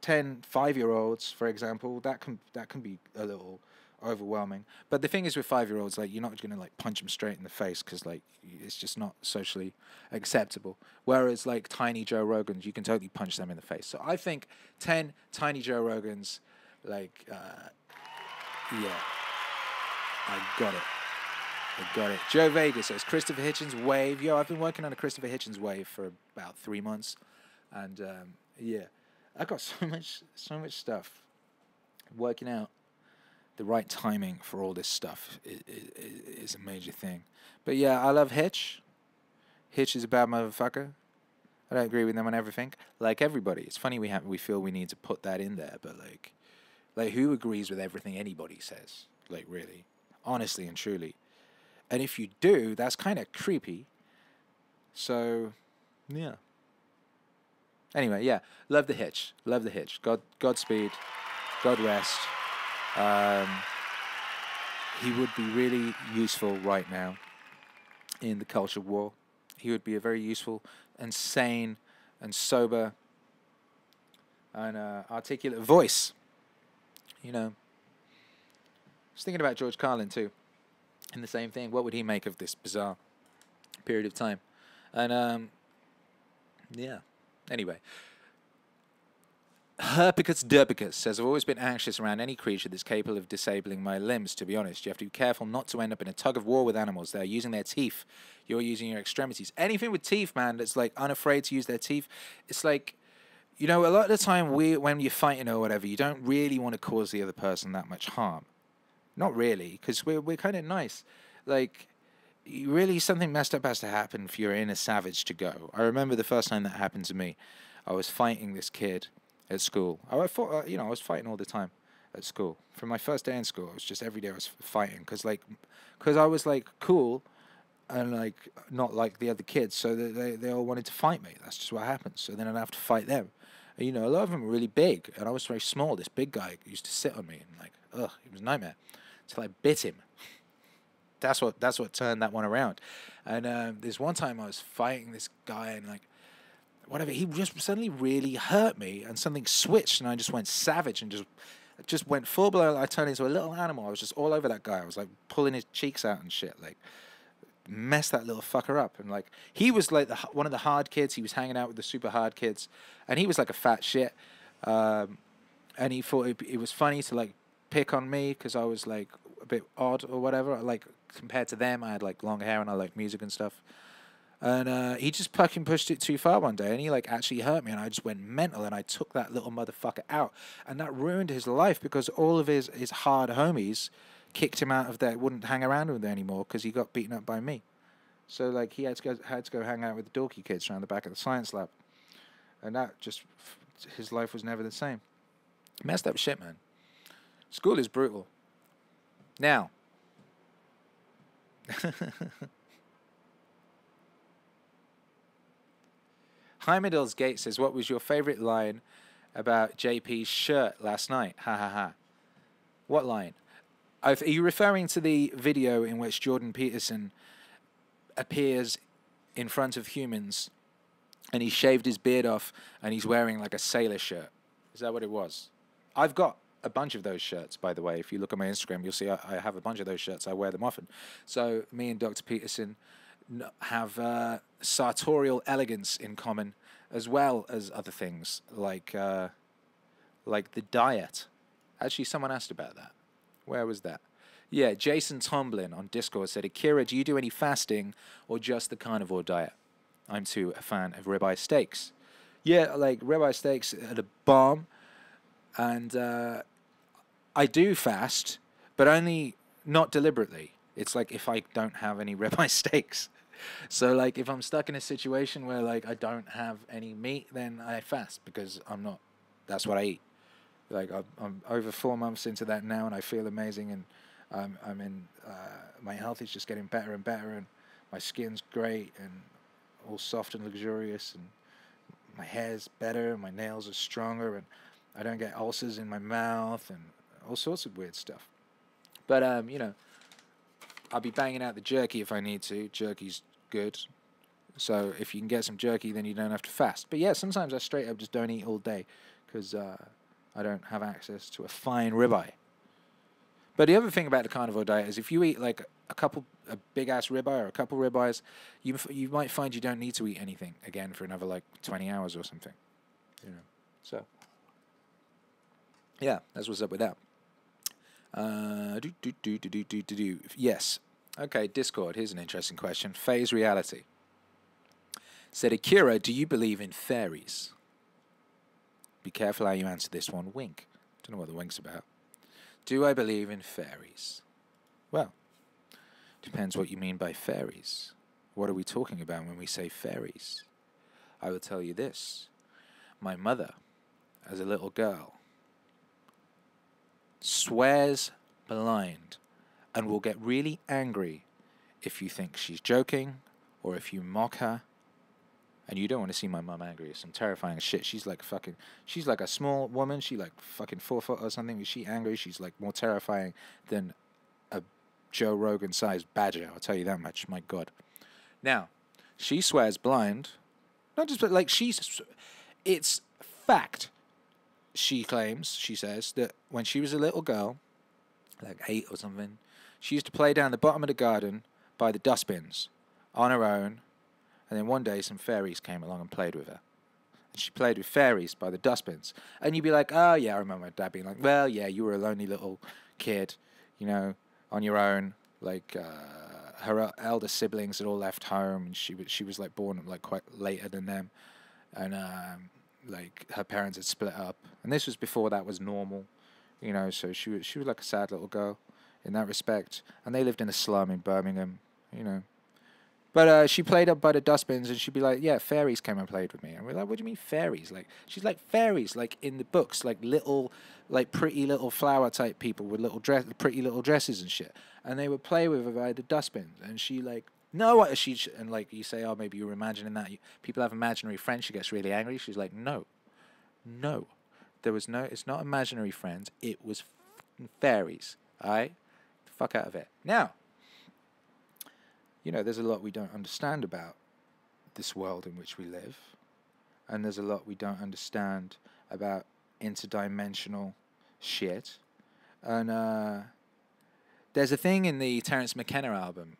10 5-year-olds, for example, that can be a little overwhelming. But the thing is with 5-year-olds, like, you're not gonna like punch them straight in the face because like it's just not socially acceptable. Whereas like tiny Joe Rogans, you can totally punch them in the face. So I think 10 tiny Joe Rogans, like yeah, I got it. Joe Vegas says, Christopher Hitchens wave. Yo, I've been working on a Christopher Hitchens wave for about 3 months. And, yeah, I got so much stuff. Working out the right timing for all this stuff is a major thing. But, yeah, I love Hitch. Hitch is a bad motherfucker. I don't agree with them on everything. Like everybody. It's funny we feel we need to put that in there. But, like who agrees with everything anybody says? Like, really. Honestly and truly. And if you do, that's kind of creepy. So, yeah. Anyway, yeah. Love the Hitch. Love the Hitch. Godspeed. God rest. He would be really useful right now in the culture war. He would be a very useful and sane and sober and articulate voice. You know. I was thinking about George Carlin too. And the same thing. What would he make of this bizarre period of time? And, yeah. Anyway. Herpicus Derpicus says, I've always been anxious around any creature that's capable of disabling my limbs, to be honest. You have to be careful not to end up in a tug of war with animals. They're using their teeth. You're using your extremities. Anything with teeth, man, that's, like, unafraid to use their teeth. It's like, you know, a lot of the time when you're fighting or whatever, you don't really want to cause the other person that much harm. Not really, because we're kind of nice. Like, really, something messed up has to happen for your inner savage to go. I remember the first time that happened to me. I was fighting this kid at school. I was fighting all the time at school. From my first day in school, it was just every day I was fighting. Because I was, like, cool and, like, not like the other kids. So they all wanted to fight me. That's just what happens. So then I'd have to fight them. And, you know, a lot of them were really big. And I was very small. This big guy used to sit on me. And, like, ugh, it was a nightmare. Until I bit him. That's what turned that one around. And there's one time I was fighting this guy and like whatever, he just suddenly really hurt me and something switched and I just went savage and just went full blown. I turned into a little animal. I was just all over that guy. I was like pulling his cheeks out and shit. Like messed that little fucker up. And like, he was like one of the hard kids. He was hanging out with the super hard kids, and he was like a fat shit. And he thought it was funny to like pick on me because I was like a bit odd or whatever. Like compared to them, I had like long hair and I liked music and stuff. And he just fucking pushed it too far one day, and he like actually hurt me, and I just went mental, and I took that little motherfucker out, and that ruined his life because all of his hard homies kicked him out of there, wouldn't hang around with him anymore because he got beaten up by me. So like he had to go hang out with the dorky kids around the back of the science lab, and that just his life was never the same. Messed up shit, man. School is brutal. Now. Heimadil's Gate says, what was your favorite line about JP's shirt last night? Ha ha ha. What line? Are you referring to the video in which Jordan Peterson appears in front of humans and he shaved his beard off and he's wearing like a sailor shirt? Is that what it was? I've got a bunch of those shirts, by the way. If you look at my Instagram, you'll see I have a bunch of those shirts. I wear them often. So me and Dr. Peterson have sartorial elegance in common, as well as other things like the diet. Actually, someone asked about that. Where was that? Yeah, Jason Tomlin on Discord said, Akira, do you do any fasting or just the carnivore diet? I'm too a fan of ribeye steaks. Yeah, like ribeye steaks are the bomb, and I do fast, but only not deliberately. It's like if I don't have any ribeye steaks. So like if I'm stuck in a situation where like I don't have any meat, then I fast because that's what I eat. Like I'm over 4 months into that now, and I feel amazing, and I'm in my health is just getting better and better, and my skin's great and all soft and luxurious, and my hair's better, and my nails are stronger, and I don't get ulcers in my mouth and all sorts of weird stuff. But you know, I'll be banging out the jerky if I need to. Jerky's good. So if you can get some jerky, then you don't have to fast. But yeah, sometimes I straight up just don't eat all day because I don't have access to a fine ribeye. But the other thing about the carnivore diet is if you eat like a big ass ribeye or a couple ribeyes, you might find you don't need to eat anything again for another like 20 hours or something. You know. So yeah, that's what's up with that. Yes. Okay, Discord. Here's an interesting question. Phase Reality said, Akira, do you believe in fairies? Be careful how you answer this one. Wink. Don't know what the wink's about. Do I believe in fairies? Well, depends what you mean by fairies. What are we talking about when we say fairies? I will tell you this. My mother, as a little girl, swears blind and will get really angry if you think she's joking or if you mock her. And you don't want to see my mum angry. It's some terrifying shit. She's like a small woman. She like fucking 4 foot or something. Is she angry? She's like more terrifying than a Joe Rogan sized badger. I'll tell you that much. My God. Now, she swears blind. Not just, but like it's fact. She claims, she says, that when she was a little girl, like 8 or something, she used to play down the bottom of the garden by the dustbins on her own, and then one day some fairies came along and played with her. And she played with fairies by the dustbins. And you'd be like, oh yeah, I remember my dad being like, well, yeah, you were a lonely little kid, you know, on your own. Like her elder siblings had all left home, and she was like born like quite later than them. And like her parents had split up, and this was before that was normal, you know. So she was like a sad little girl in that respect, and they lived in a slum in Birmingham, you know. But she played up by the dustbins, and she'd be like, yeah, fairies came and played with me. And we're like, what do you mean fairies? Like, she's like, fairies, like in the books, like little, like pretty little flower type people with little pretty little dresses and shit. And they would play with her by the dustbins, and she like, no, and like you say, oh, maybe you were imagining that. People have imaginary friends. She gets really angry. She's like, no, there was no. It's not imaginary friends. It was fairies. All right, fuck out of it. Now, you know, there's a lot we don't understand about this world in which we live, and there's a lot we don't understand about interdimensional shit. And there's a thing in the Terence McKenna album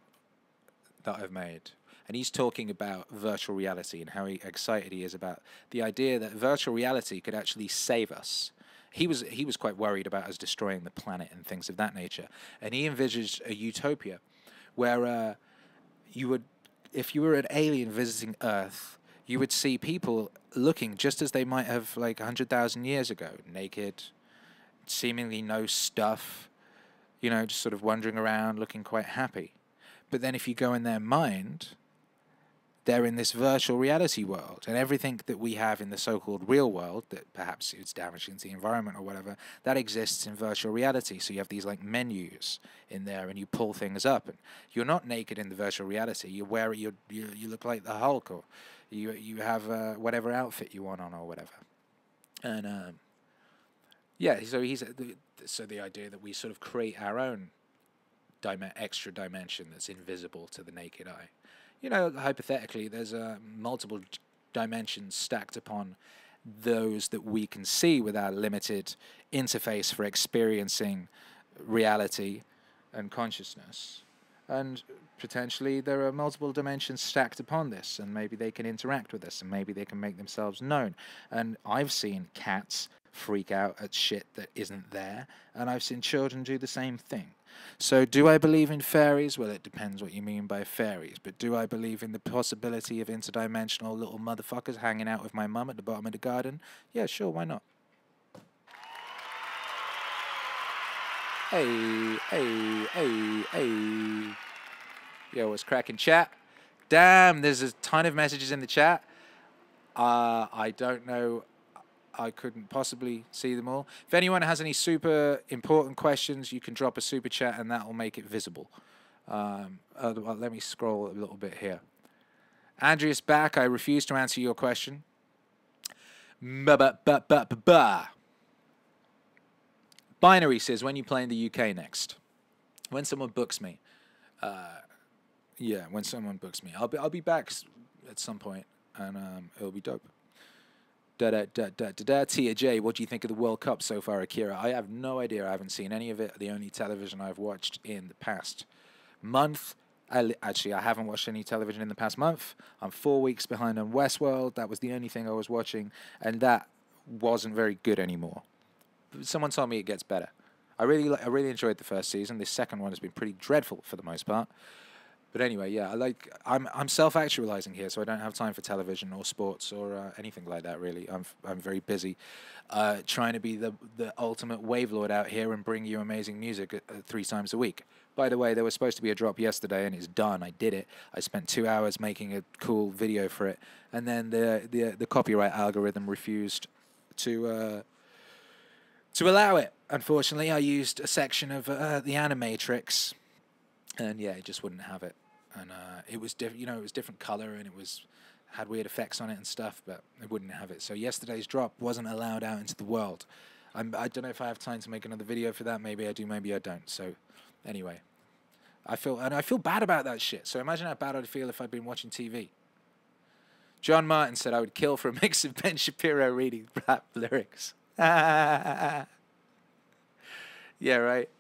that I've made. And he's talking about virtual reality and how excited he is about the idea that virtual reality could actually save us. He was quite worried about us destroying the planet and things of that nature. And he envisaged a utopia where you would, if you were an alien visiting Earth, you would see people looking just as they might have like 100,000 years ago, naked, seemingly no stuff, you know, just sort of wandering around, looking quite happy. But then if you go in their mind, they're in this virtual reality world, and everything that we have in the so-called real world that perhaps it's damaging to the environment or whatever, that exists in virtual reality. So you have these like menus in there, and you pull things up, and you're not naked in the virtual reality. You wear it, you look like the Hulk, or you have whatever outfit you want on or whatever. And yeah, so so the idea that we sort of create our own extra dimension that's invisible to the naked eye. You know, hypothetically, there's multiple dimensions stacked upon those that we can see with our limited interface for experiencing reality and consciousness. And potentially there are multiple dimensions stacked upon this, and maybe they can interact with us, and maybe they can make themselves known. And I've seen cats freak out at shit that isn't there, and I've seen children do the same thing. So do I believe in fairies? Well, it depends what you mean by fairies. But do I believe in the possibility of interdimensional little motherfuckers hanging out with my mum at the bottom of the garden? Yeah, sure, why not? Hey, hey, hey, hey. Yo, what's cracking, chat? Damn, there's a ton of messages in the chat. I don't know. I couldn't possibly see them all. If anyone has any super important questions, you can drop a super chat and that will make it visible. Let me scroll a little bit here. Andreas back. I refuse to answer your question. Binary says, when you play in the UK next? When someone books me. Yeah, when someone books me. I'll be back at some point, and it'll be dope. Tia J, what do you think of the World Cup so far, Akira? I have no idea. I haven't seen any of it. The only television I've watched in the past month. Actually, I haven't watched any television in the past month. I'm 4 weeks behind on Westworld. That was the only thing I was watching, and that wasn't very good anymore. Someone told me it gets better. I really enjoyed the first season. This second one has been pretty dreadful for the most part. But anyway, yeah, I'm self-actualizing here, so I don't have time for television or sports or anything like that. Really, I'm very busy trying to be the ultimate wave lord out here and bring you amazing music 3 times a week. By the way, there was supposed to be a drop yesterday, and it's done. I did it. I spent 2 hours making a cool video for it, and then the copyright algorithm refused to allow it. Unfortunately, I used a section of the Animatrix. And yeah, it just wouldn't have it, and it was different. You know, it was different color, and it had weird effects on it and stuff, but it wouldn't have it. So yesterday's drop wasn't allowed out into the world. I don't know if I have time to make another video for that. Maybe I do, maybe I don't. So anyway, I feel bad about that shit. So imagine how bad I'd feel if I'd been watching TV. John Martin said I would kill for a mix of Ben Shapiro reading rap lyrics. Yeah, right.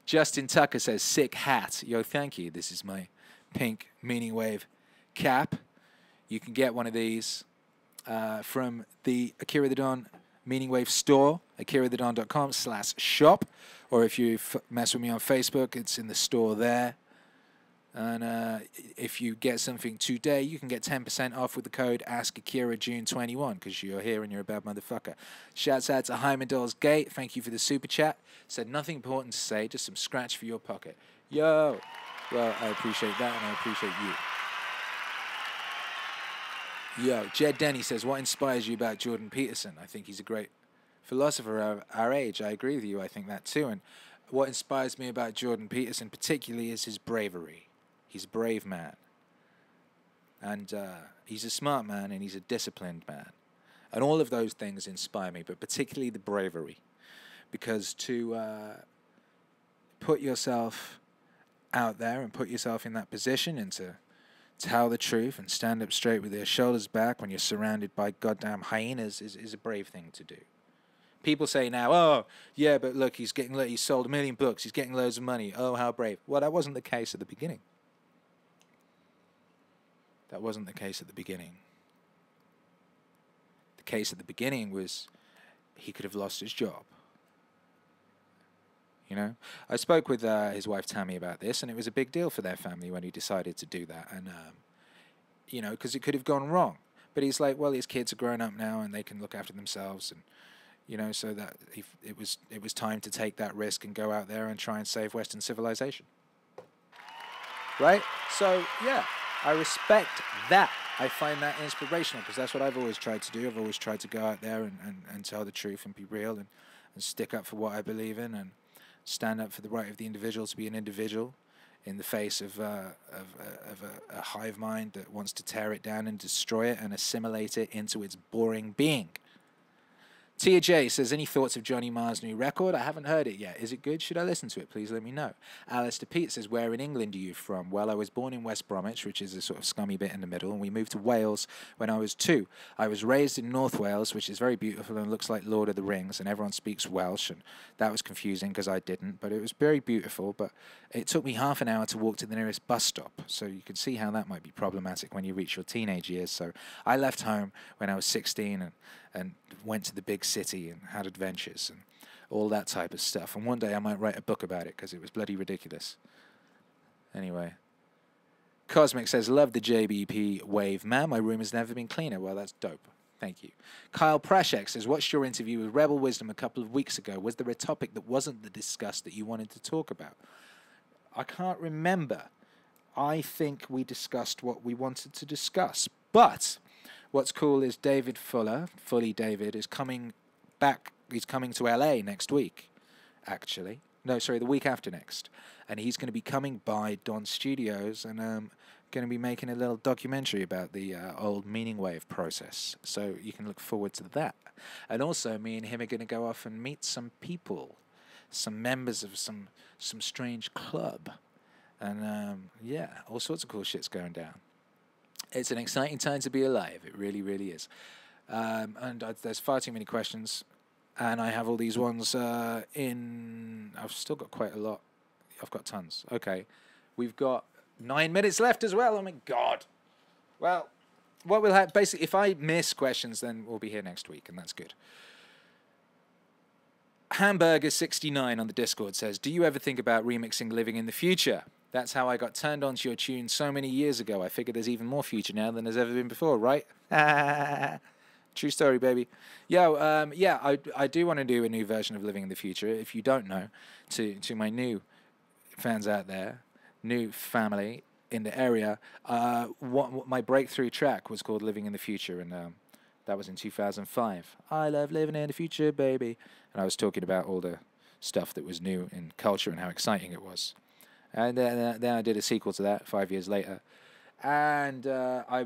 Justin Tucker says, sick hat. Yo, thank you. This is my pink Meaning Wave cap. You can get one of these from the Akira the Don Meaning Wave store, akirathedon.com/shop. Or if you mess with me on Facebook, it's in the store there. And if you get something today, you can get 10% off with the code Ask Akira June21 because you're here and you're a bad motherfucker. Shouts out to Hyman Dolls Gate. Thank you for the super chat. Said nothing important to say, just some scratch for your pocket. Yo! Well, I appreciate that, and I appreciate you. Yo, Jed Denny says, what inspires you about Jordan Peterson? I think he's a great philosopher of our age. I agree with you. I think that too. And what inspires me about Jordan Peterson particularly is his bravery. He's a brave man. And he's a smart man, and he's a disciplined man. And all of those things inspire me, but particularly the bravery. Because to put yourself out there and put yourself in that position and to tell the truth and stand up straight with your shoulders back when you're surrounded by goddamn hyenas is a brave thing to do. People say now, oh, yeah, but look, he sold 1 million books. He's getting loads of money. Oh, how brave. Well, that wasn't the case at the beginning. That wasn't the case at the beginning. The case at the beginning was he could have lost his job. You know, I spoke with his wife Tammy about this, and it was a big deal for their family when he decided to do that. And you know, because it could have gone wrong. But he's like, well, his kids are grown up now, and they can look after themselves, and you know, so that it was time to take that risk and go out there and try and save Western civilization. Right? So yeah, I respect that. I find that inspirational because that's what I've always tried to do. I've always tried to go out there and tell the truth and be real and stick up for what I believe in and stand up for the right of the individual to be an individual in the face of a hive mind that wants to tear it down and destroy it and assimilate it into its boring being. Tia J says, any thoughts of Johnny Marr's new record? I haven't heard it yet. Is it good? Should I listen to it? Please let me know. Alistair Pete says, where in England are you from? Well, I was born in West Bromwich, which is a sort of scummy bit in the middle, and we moved to Wales when I was 2. I was raised in North Wales, which is very beautiful and looks like Lord of the Rings, and everyone speaks Welsh, and that was confusing because I didn't, but it was very beautiful. But it took me half an hour to walk to the nearest bus stop, so you can see how that might be problematic when you reach your teenage years. So I left home when I was 16 and went to the big city and had adventures and all that type of stuff. And one day I might write a book about it because it was bloody ridiculous. Anyway. Cosmic says, love the JBP wave, man. My room has never been cleaner. Well, that's dope. Thank you. Kyle Prashek says, watched your interview with Rebel Wisdom a couple of weeks ago. Was there a topic that wasn't discussed that you wanted to talk about? I can't remember. I think we discussed what we wanted to discuss. But what's cool is David Fuller, Fully David, is coming back. He's coming to LA next week, actually. No, sorry, the week after next. And he's going to be coming by Don Studios and going to be making a little documentary about the old meaning wave process. So you can look forward to that. And also, me and him are going to go off and meet some people, some members of some strange club. And yeah, all sorts of cool shit's going down. It's an exciting time to be alive. It really, really is. There's far too many questions. And I have all these ones in... I've still got quite a lot. I've got tons. Okay. We've got 9 minutes left as well. Oh, my God. Well, what we'll have... Basically, if I miss questions, then we'll be here next week, and that's good. Hamburger69 on the Discord says, do you ever think about remixing Living in the Future? That's how I got turned on to your tune so many years ago. I figured there's even more future now than there's ever been before, right? True story, baby. Yo, yeah, I do want to do a new version of Living in the Future. If you don't know, to my new fans out there, new family in the area, what my breakthrough track was called Living in the Future, and that was in 2005. I love living in the future, baby. And I was talking about all the stuff that was new in culture and how exciting it was. And then I did a sequel to that 5 years later. And I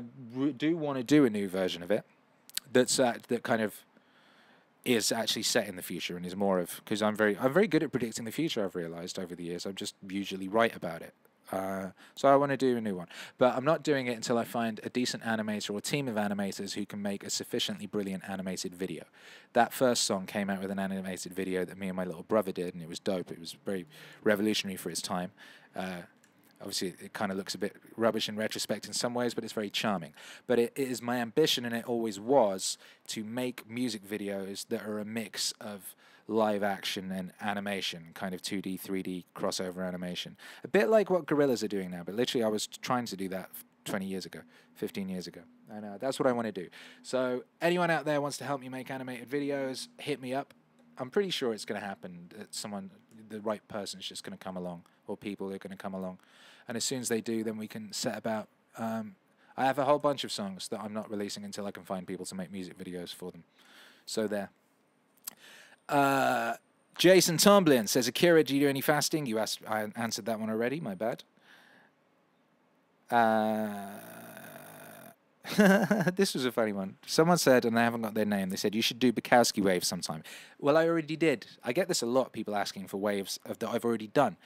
do want to do a new version of it that kind of is actually set in the future and is more of... Because I'm very good at predicting the future, I've realized over the years. I'm just usually right about it. So I want to do a new one. But I'm not doing it until I find a decent animator or team of animators who can make a sufficiently brilliant animated video. That first song came out with an animated video that me and my little brother did, and it was dope. It was very revolutionary for its time. Obviously, it kind of looks a bit rubbish in retrospect in some ways, but it's very charming. But it is my ambition, and it always was, to make music videos that are a mix of live action and animation, kind of 2D, 3D crossover animation. A bit like what Gorillaz are doing now, but literally I was trying to do that 20 years ago, 15 years ago. And that's what I want to do. So anyone out there wants to help me make animated videos, hit me up. I'm pretty sure it's going to happen. That the right person's just going to come along, or people are going to come along. And as soon as they do, then we can set about... I have a whole bunch of songs that I'm not releasing until I can find people to make music videos for them. So there. Jason Tomlin says, Akira, do you do any fasting? I answered that one already, my bad. This was a funny one. Someone said, and they haven't got their name, they said, you should do Bukowski waves sometime. Well, I already did. I get this a lot, people asking for waves that I've already done.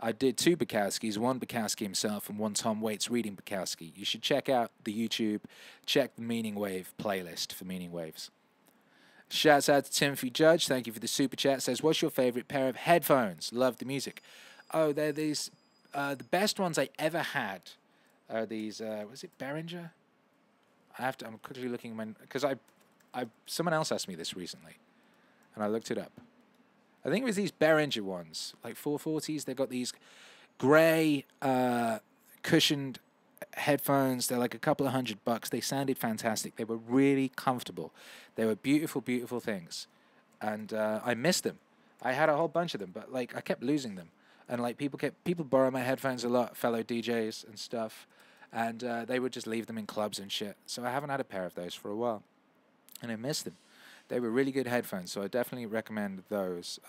I did 2 Bukowskis, one Bukowski himself and one Tom Waits reading Bukowski. You should check out the YouTube, check the Meaning Wave playlist for Meaning Waves. Shouts out to Timothy Judge. Thank you for the super chat. Says, what's your favorite pair of headphones? Love the music. Oh, they're these, the best ones I ever had are these, was it Behringer? I'm quickly looking, because someone else asked me this recently, and I looked it up. I think it was these Behringer ones, like 440s. They got these grey cushioned headphones. They're like a couple of $100. They sounded fantastic. They were really comfortable. They were beautiful, beautiful things, and I missed them. I had a whole bunch of them, but like I kept losing them, and like people borrow my headphones a lot, fellow DJs and stuff, and they would just leave them in clubs and shit. So I haven't had a pair of those for a while, and I missed them. They were really good headphones, so I definitely recommend those.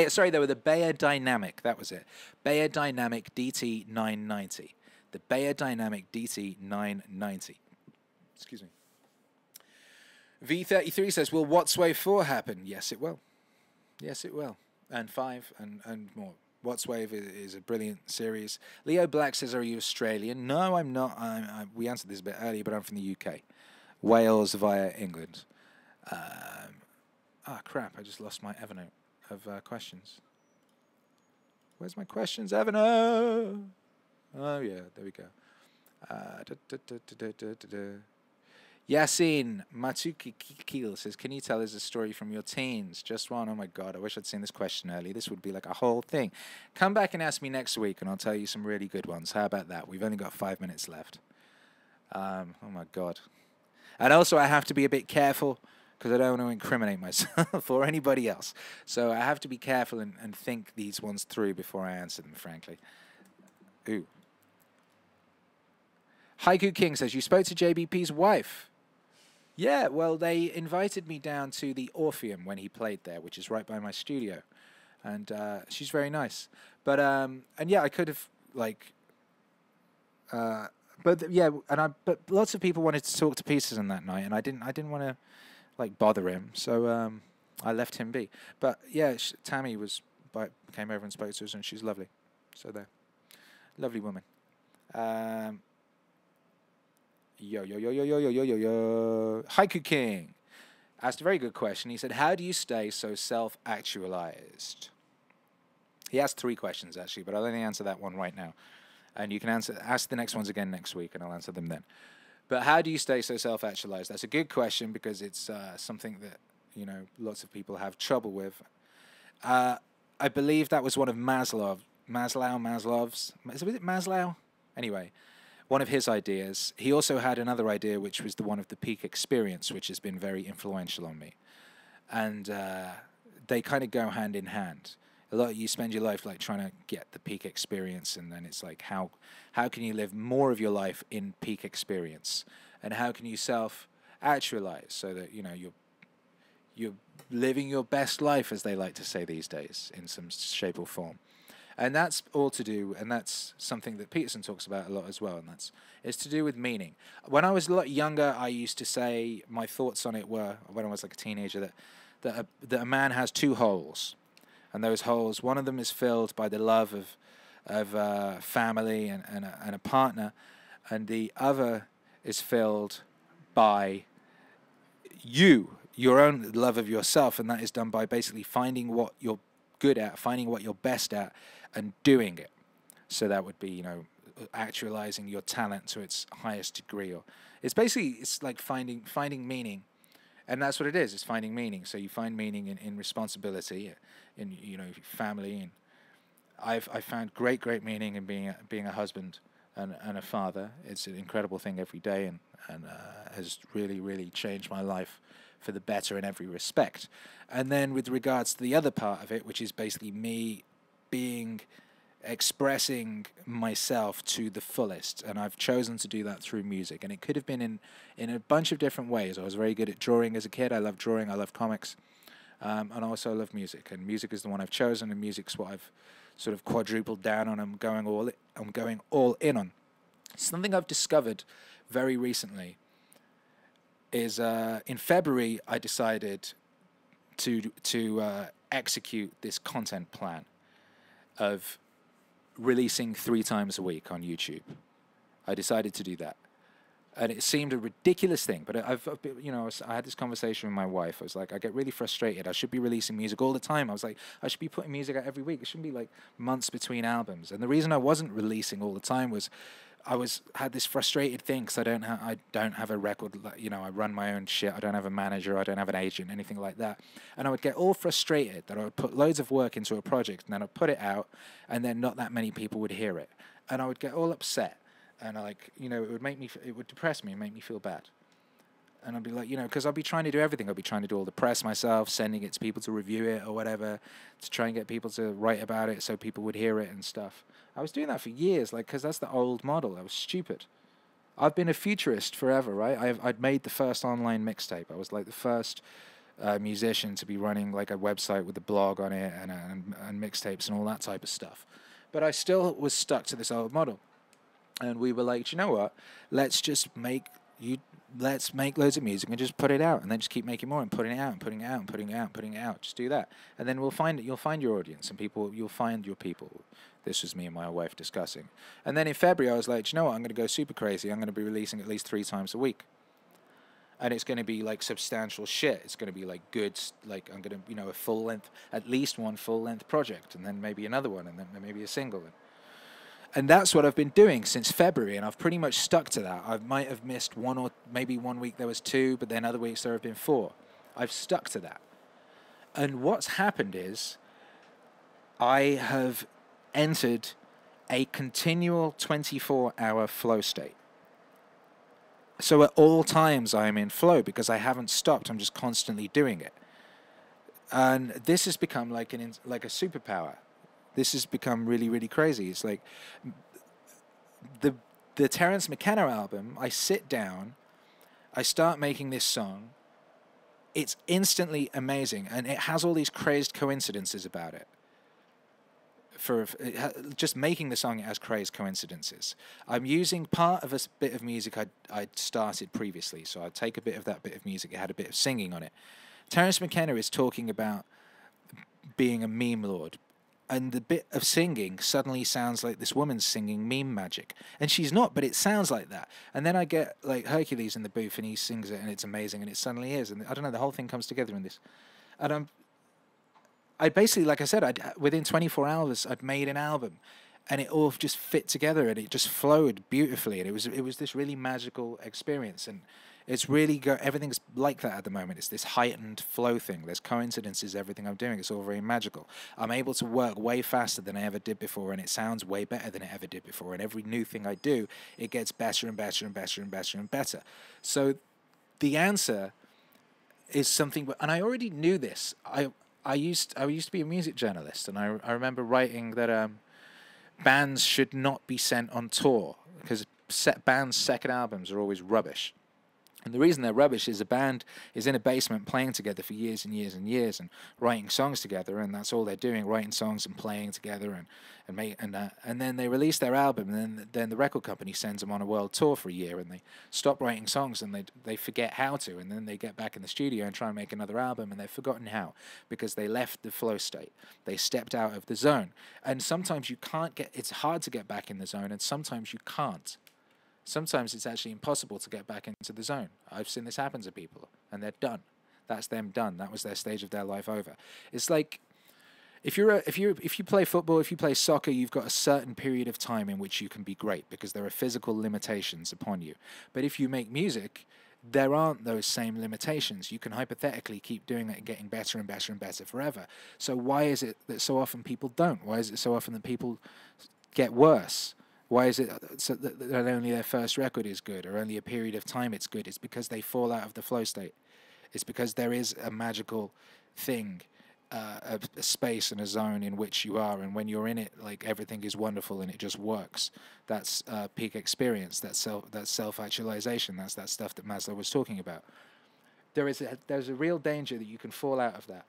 Sorry, they were the Bayer Dynamic. That was it. Bayer Dynamic DT990. The Bayer Dynamic DT990. Excuse me. V33 says, will What's Wave 4 happen? Yes, it will. Yes, it will. And 5 and more. What's Wave is a brilliant series. Leo Black says, are you Australian? No, I'm not. We answered this a bit earlier, but I'm from the UK. Wales via England. Crap, I just lost my Evernote of questions. Where's my questions, Evernote? Oh, yeah, there we go. Yasin Matsuki says, can you tell us a story from your teens? Just one. Oh, my God, I wish I'd seen this question early. This would be like a whole thing. Come back and ask me next week, and I'll tell you some really good ones. How about that? We've only got 5 minutes left. Oh, my God. And also, I have to be a bit careful because I don't want to incriminate myself or anybody else. So I have to be careful and think these ones through before I answer them, frankly. Ooh. Haiku King says, you spoke to JBP's wife. Yeah, well, they invited me down to the Orpheum when he played there, which is right by my studio. And she's very nice. But, and yeah, I could have, like... But yeah, but lots of people wanted to talk to Pieces on that night, and I didn't want to like bother him, so I left him be. But yeah, Tammy came over and spoke to us, and she's lovely. So there, lovely woman. Yo. Haiku King asked a very good question. He said, "How do you stay so self-actualized?" He asked 3 questions actually, but I'll only answer that one right now. And you can ask the next ones again next week, and I'll answer them then. But how do you stay so self-actualized? That's a good question because it's something that, you know, lots of people have trouble with. I believe that was one of Maslow's. Was it Maslow? Anyway, one of his ideas. He also had another idea, which was the one of the peak experience, which has been very influential on me. And they kind of go hand in hand. You spend your life like trying to get the peak experience, and then it's like how can you live more of your life in peak experience, and how can you self-actualize so that, you know, you're living your best life, as they like to say these days, in some shape or form. And that's all to do, and that's something that Peterson talks about a lot as well, and it's to do with meaning. When I was a lot younger, I used to say, my thoughts on it were, when I was like a teenager, that a man has 2 holes. And those holes, one of them is filled by the love of family and a partner, and the other is filled by your own love of yourself, and that is done by basically finding what you're good at, finding what you're best at, and doing it. So that would be, you know, actualizing your talent to its highest degree. Or it's like finding meaning. And that's what it is. It's finding meaning. So you find meaning in responsibility, in, you know, family. And I found great meaning in being a husband and a father. It's an incredible thing every day, and has really changed my life for the better in every respect. And then with regards to the other part of it, which is basically me expressing myself to the fullest, and I've chosen to do that through music, and it could have been in a bunch of different ways. I was very good at drawing as a kid. I love drawing, I love comics, and also I love music, and music is the one I've chosen, and music's what I've sort of quadrupled down on. I'm going all in on. Something I've discovered very recently is in February I decided to execute this content plan of releasing 3 times a week on YouTube. I decided to do that. And it seemed a ridiculous thing, but you know, I had this conversation with my wife. I was like, I get really frustrated. I should be releasing music all the time. I was like, I should be putting music out every week. It shouldn't be like months between albums. And the reason I wasn't releasing all the time was had this frustrated thing because I don't have a record. You know, I run my own shit. I don't have a manager. I don't have an agent, anything like that. And I would get all frustrated that I would put loads of work into a project and then I'd put it out, and then not that many people would hear it, and I would get all upset. And you know, it would depress me and make me feel bad. And I'd be like, you know, because I'd be trying to do everything. I'd be trying to do all the press myself, sending it to people to review it or whatever, to try and get people to write about it so people would hear it and stuff. I was doing that for years, like, because that's the old model. I was stupid. I've been a futurist forever, right? I'd made the first online mixtape. I was like the first musician to be running like a website with a blog on it and mixtapes and all that type of stuff. But I still was stuck to this old model. And we were like, you know what? Let's make loads of music and just put it out, and then just keep making more and putting it out and putting it out and putting it out and putting it out. Just do that, and then you'll find your audience and you'll find your people. This was me and my wife discussing. And then in February, I was like, you know what? I'm going to go super crazy. I'm going to be releasing at least 3 times a week, and it's going to be like substantial shit. It's going to be like good, like I'm going to, you know, at least one full length project, and then maybe another one, and then maybe a single. And that's what I've been doing since February, and I've pretty much stuck to that. I might have missed one, or maybe one week there was 2, but then other weeks there have been 4. I've stuck to that. And what's happened is I have entered a continual 24-hour flow state. So at all times I am in flow because I haven't stopped. I'm just constantly doing it. And this has become like a superpower. This has become really, really crazy. It's like the Terence McKenna album, I sit down, I start making this song, it's instantly amazing, and it has all these crazed coincidences about it. Just making the song, it has crazed coincidences. I'm using part of a bit of music I'd started previously, so I'd take a bit of that bit of music, it had a bit of singing on it. Terence McKenna is talking about being a meme lord, and the bit of singing suddenly sounds like this woman's singing meme magic. And she's not, but it sounds like that. And then I get like Hercules in the booth and he sings it and it's amazing, and it suddenly is. And I don't know, the whole thing comes together in this. And I basically, like I said, within 24 hours, I'd made an album. And it all just fit together and it just flowed beautifully. And it was this really magical experience. And it's really everything's like that at the moment. It's this heightened flow thing. There's coincidences, everything I'm doing. It's all very magical. I'm able to work way faster than I ever did before, and it sounds way better than it ever did before. And every new thing I do, it gets better and better and better and better and better. So the answer is something, and I already knew this. I used to be a music journalist, and I remember writing that bands should not be sent on tour because bands' second albums are always rubbish. And the reason they're rubbish is a band is in a basement playing together for years and years and years and writing songs together, and that's all they're doing, writing songs and playing together, and then they release their album, and then the record company sends them on a world tour for a year, and they stop writing songs, and they forget how to, and then they get back in the studio and try and make another album, and they've forgotten how because they left the flow state. They stepped out of the zone, and sometimes you can't it's hard to get back in the zone, and sometimes you can't. Sometimes it's actually impossible to get back into the zone. I've seen this happen to people, and they're done. That's them done. That was their stage of their life over. It's like if you play football, if you play soccer, you've got a certain period of time in which you can be great because there are physical limitations upon you. But if you make music, there aren't those same limitations. You can hypothetically keep doing it and getting better and better and better forever. So why is it that so often people don't? Why is it so often that people get worse? Why is it so that only their first record is good, or only a period of time it's good? It's because they fall out of the flow state. It's because there is a magical thing, a space and a zone in which you are, and when you're in it, like everything is wonderful and it just works. That's peak experience. That's self-actualization. That's that stuff that Maslow was talking about. There's a real danger that you can fall out of that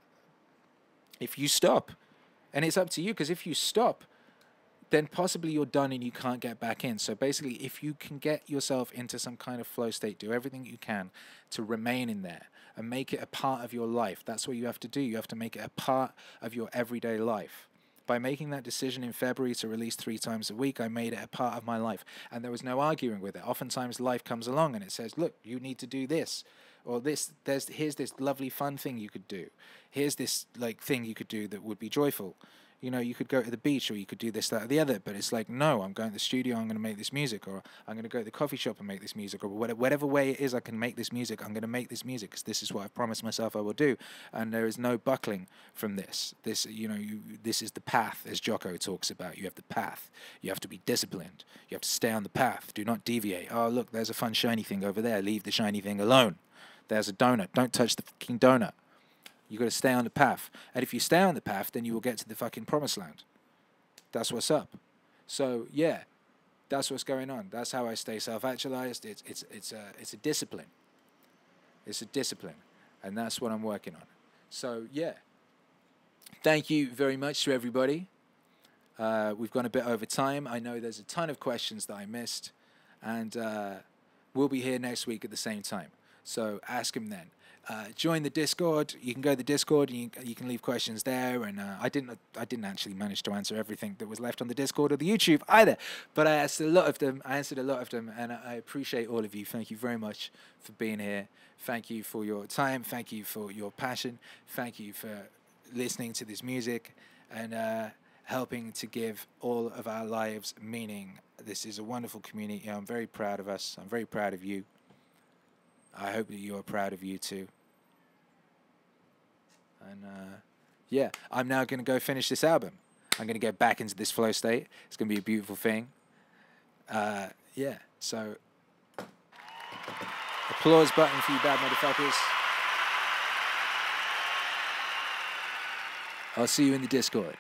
if you stop, and it's up to you, because if you stop, then possibly you're done and you can't get back in. So basically, if you can get yourself into some kind of flow state, do everything you can to remain in there and make it a part of your life. That's what you have to do. You have to make it a part of your everyday life. By making that decision in February to release 3 times a week, I made it a part of my life. And there was no arguing with it. Oftentimes life comes along and it says, look, you need to do this. Or here's this lovely fun thing you could do. Here's this like thing you could do that would be joyful. You know, you could go to the beach, or you could do this, that, or the other. But it's like, no, I'm going to the studio, I'm going to make this music. Or I'm going to go to the coffee shop and make this music. Or whatever way it is I can make this music, I'm going to make this music because this is what I've promised myself I will do. And there is no buckling from this. This, you know, this is the path, as JOCKO talks about. You have the path. You have to be disciplined. You have to stay on the path. Do not deviate. Oh, look, there's a fun shiny thing over there. Leave the shiny thing alone. There's a donut. Don't touch the fucking donut. You got to stay on the path. And if you stay on the path, then you will get to the fucking promised land. That's what's up. So, yeah, that's what's going on. That's how I stay self-actualized. It's a discipline. It's a discipline. And that's what I'm working on. So, yeah. Thank you very much to everybody. We've gone a bit over time. I know there's a ton of questions that I missed. And we'll be here next week at the same time. So ask him then. Join the Discord. You can go to the Discord and you can leave questions there. And I didn't actually manage to answer everything that was left on the Discord or the YouTube either. But I answered a lot of them. And I appreciate all of you. Thank you very much for being here. Thank you for your time. Thank you for your passion. Thank you for listening to this music and helping to give all of our lives meaning. This is a wonderful community. I'm very proud of us. I'm very proud of you. I hope that you are proud of you too. And yeah, I'm now going to go finish this album. I'm going to get back into this flow state. It's going to be a beautiful thing. Yeah, so applause button for you bad motherfuckers. I'll see you in the Discord.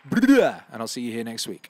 And I'll see you here next week.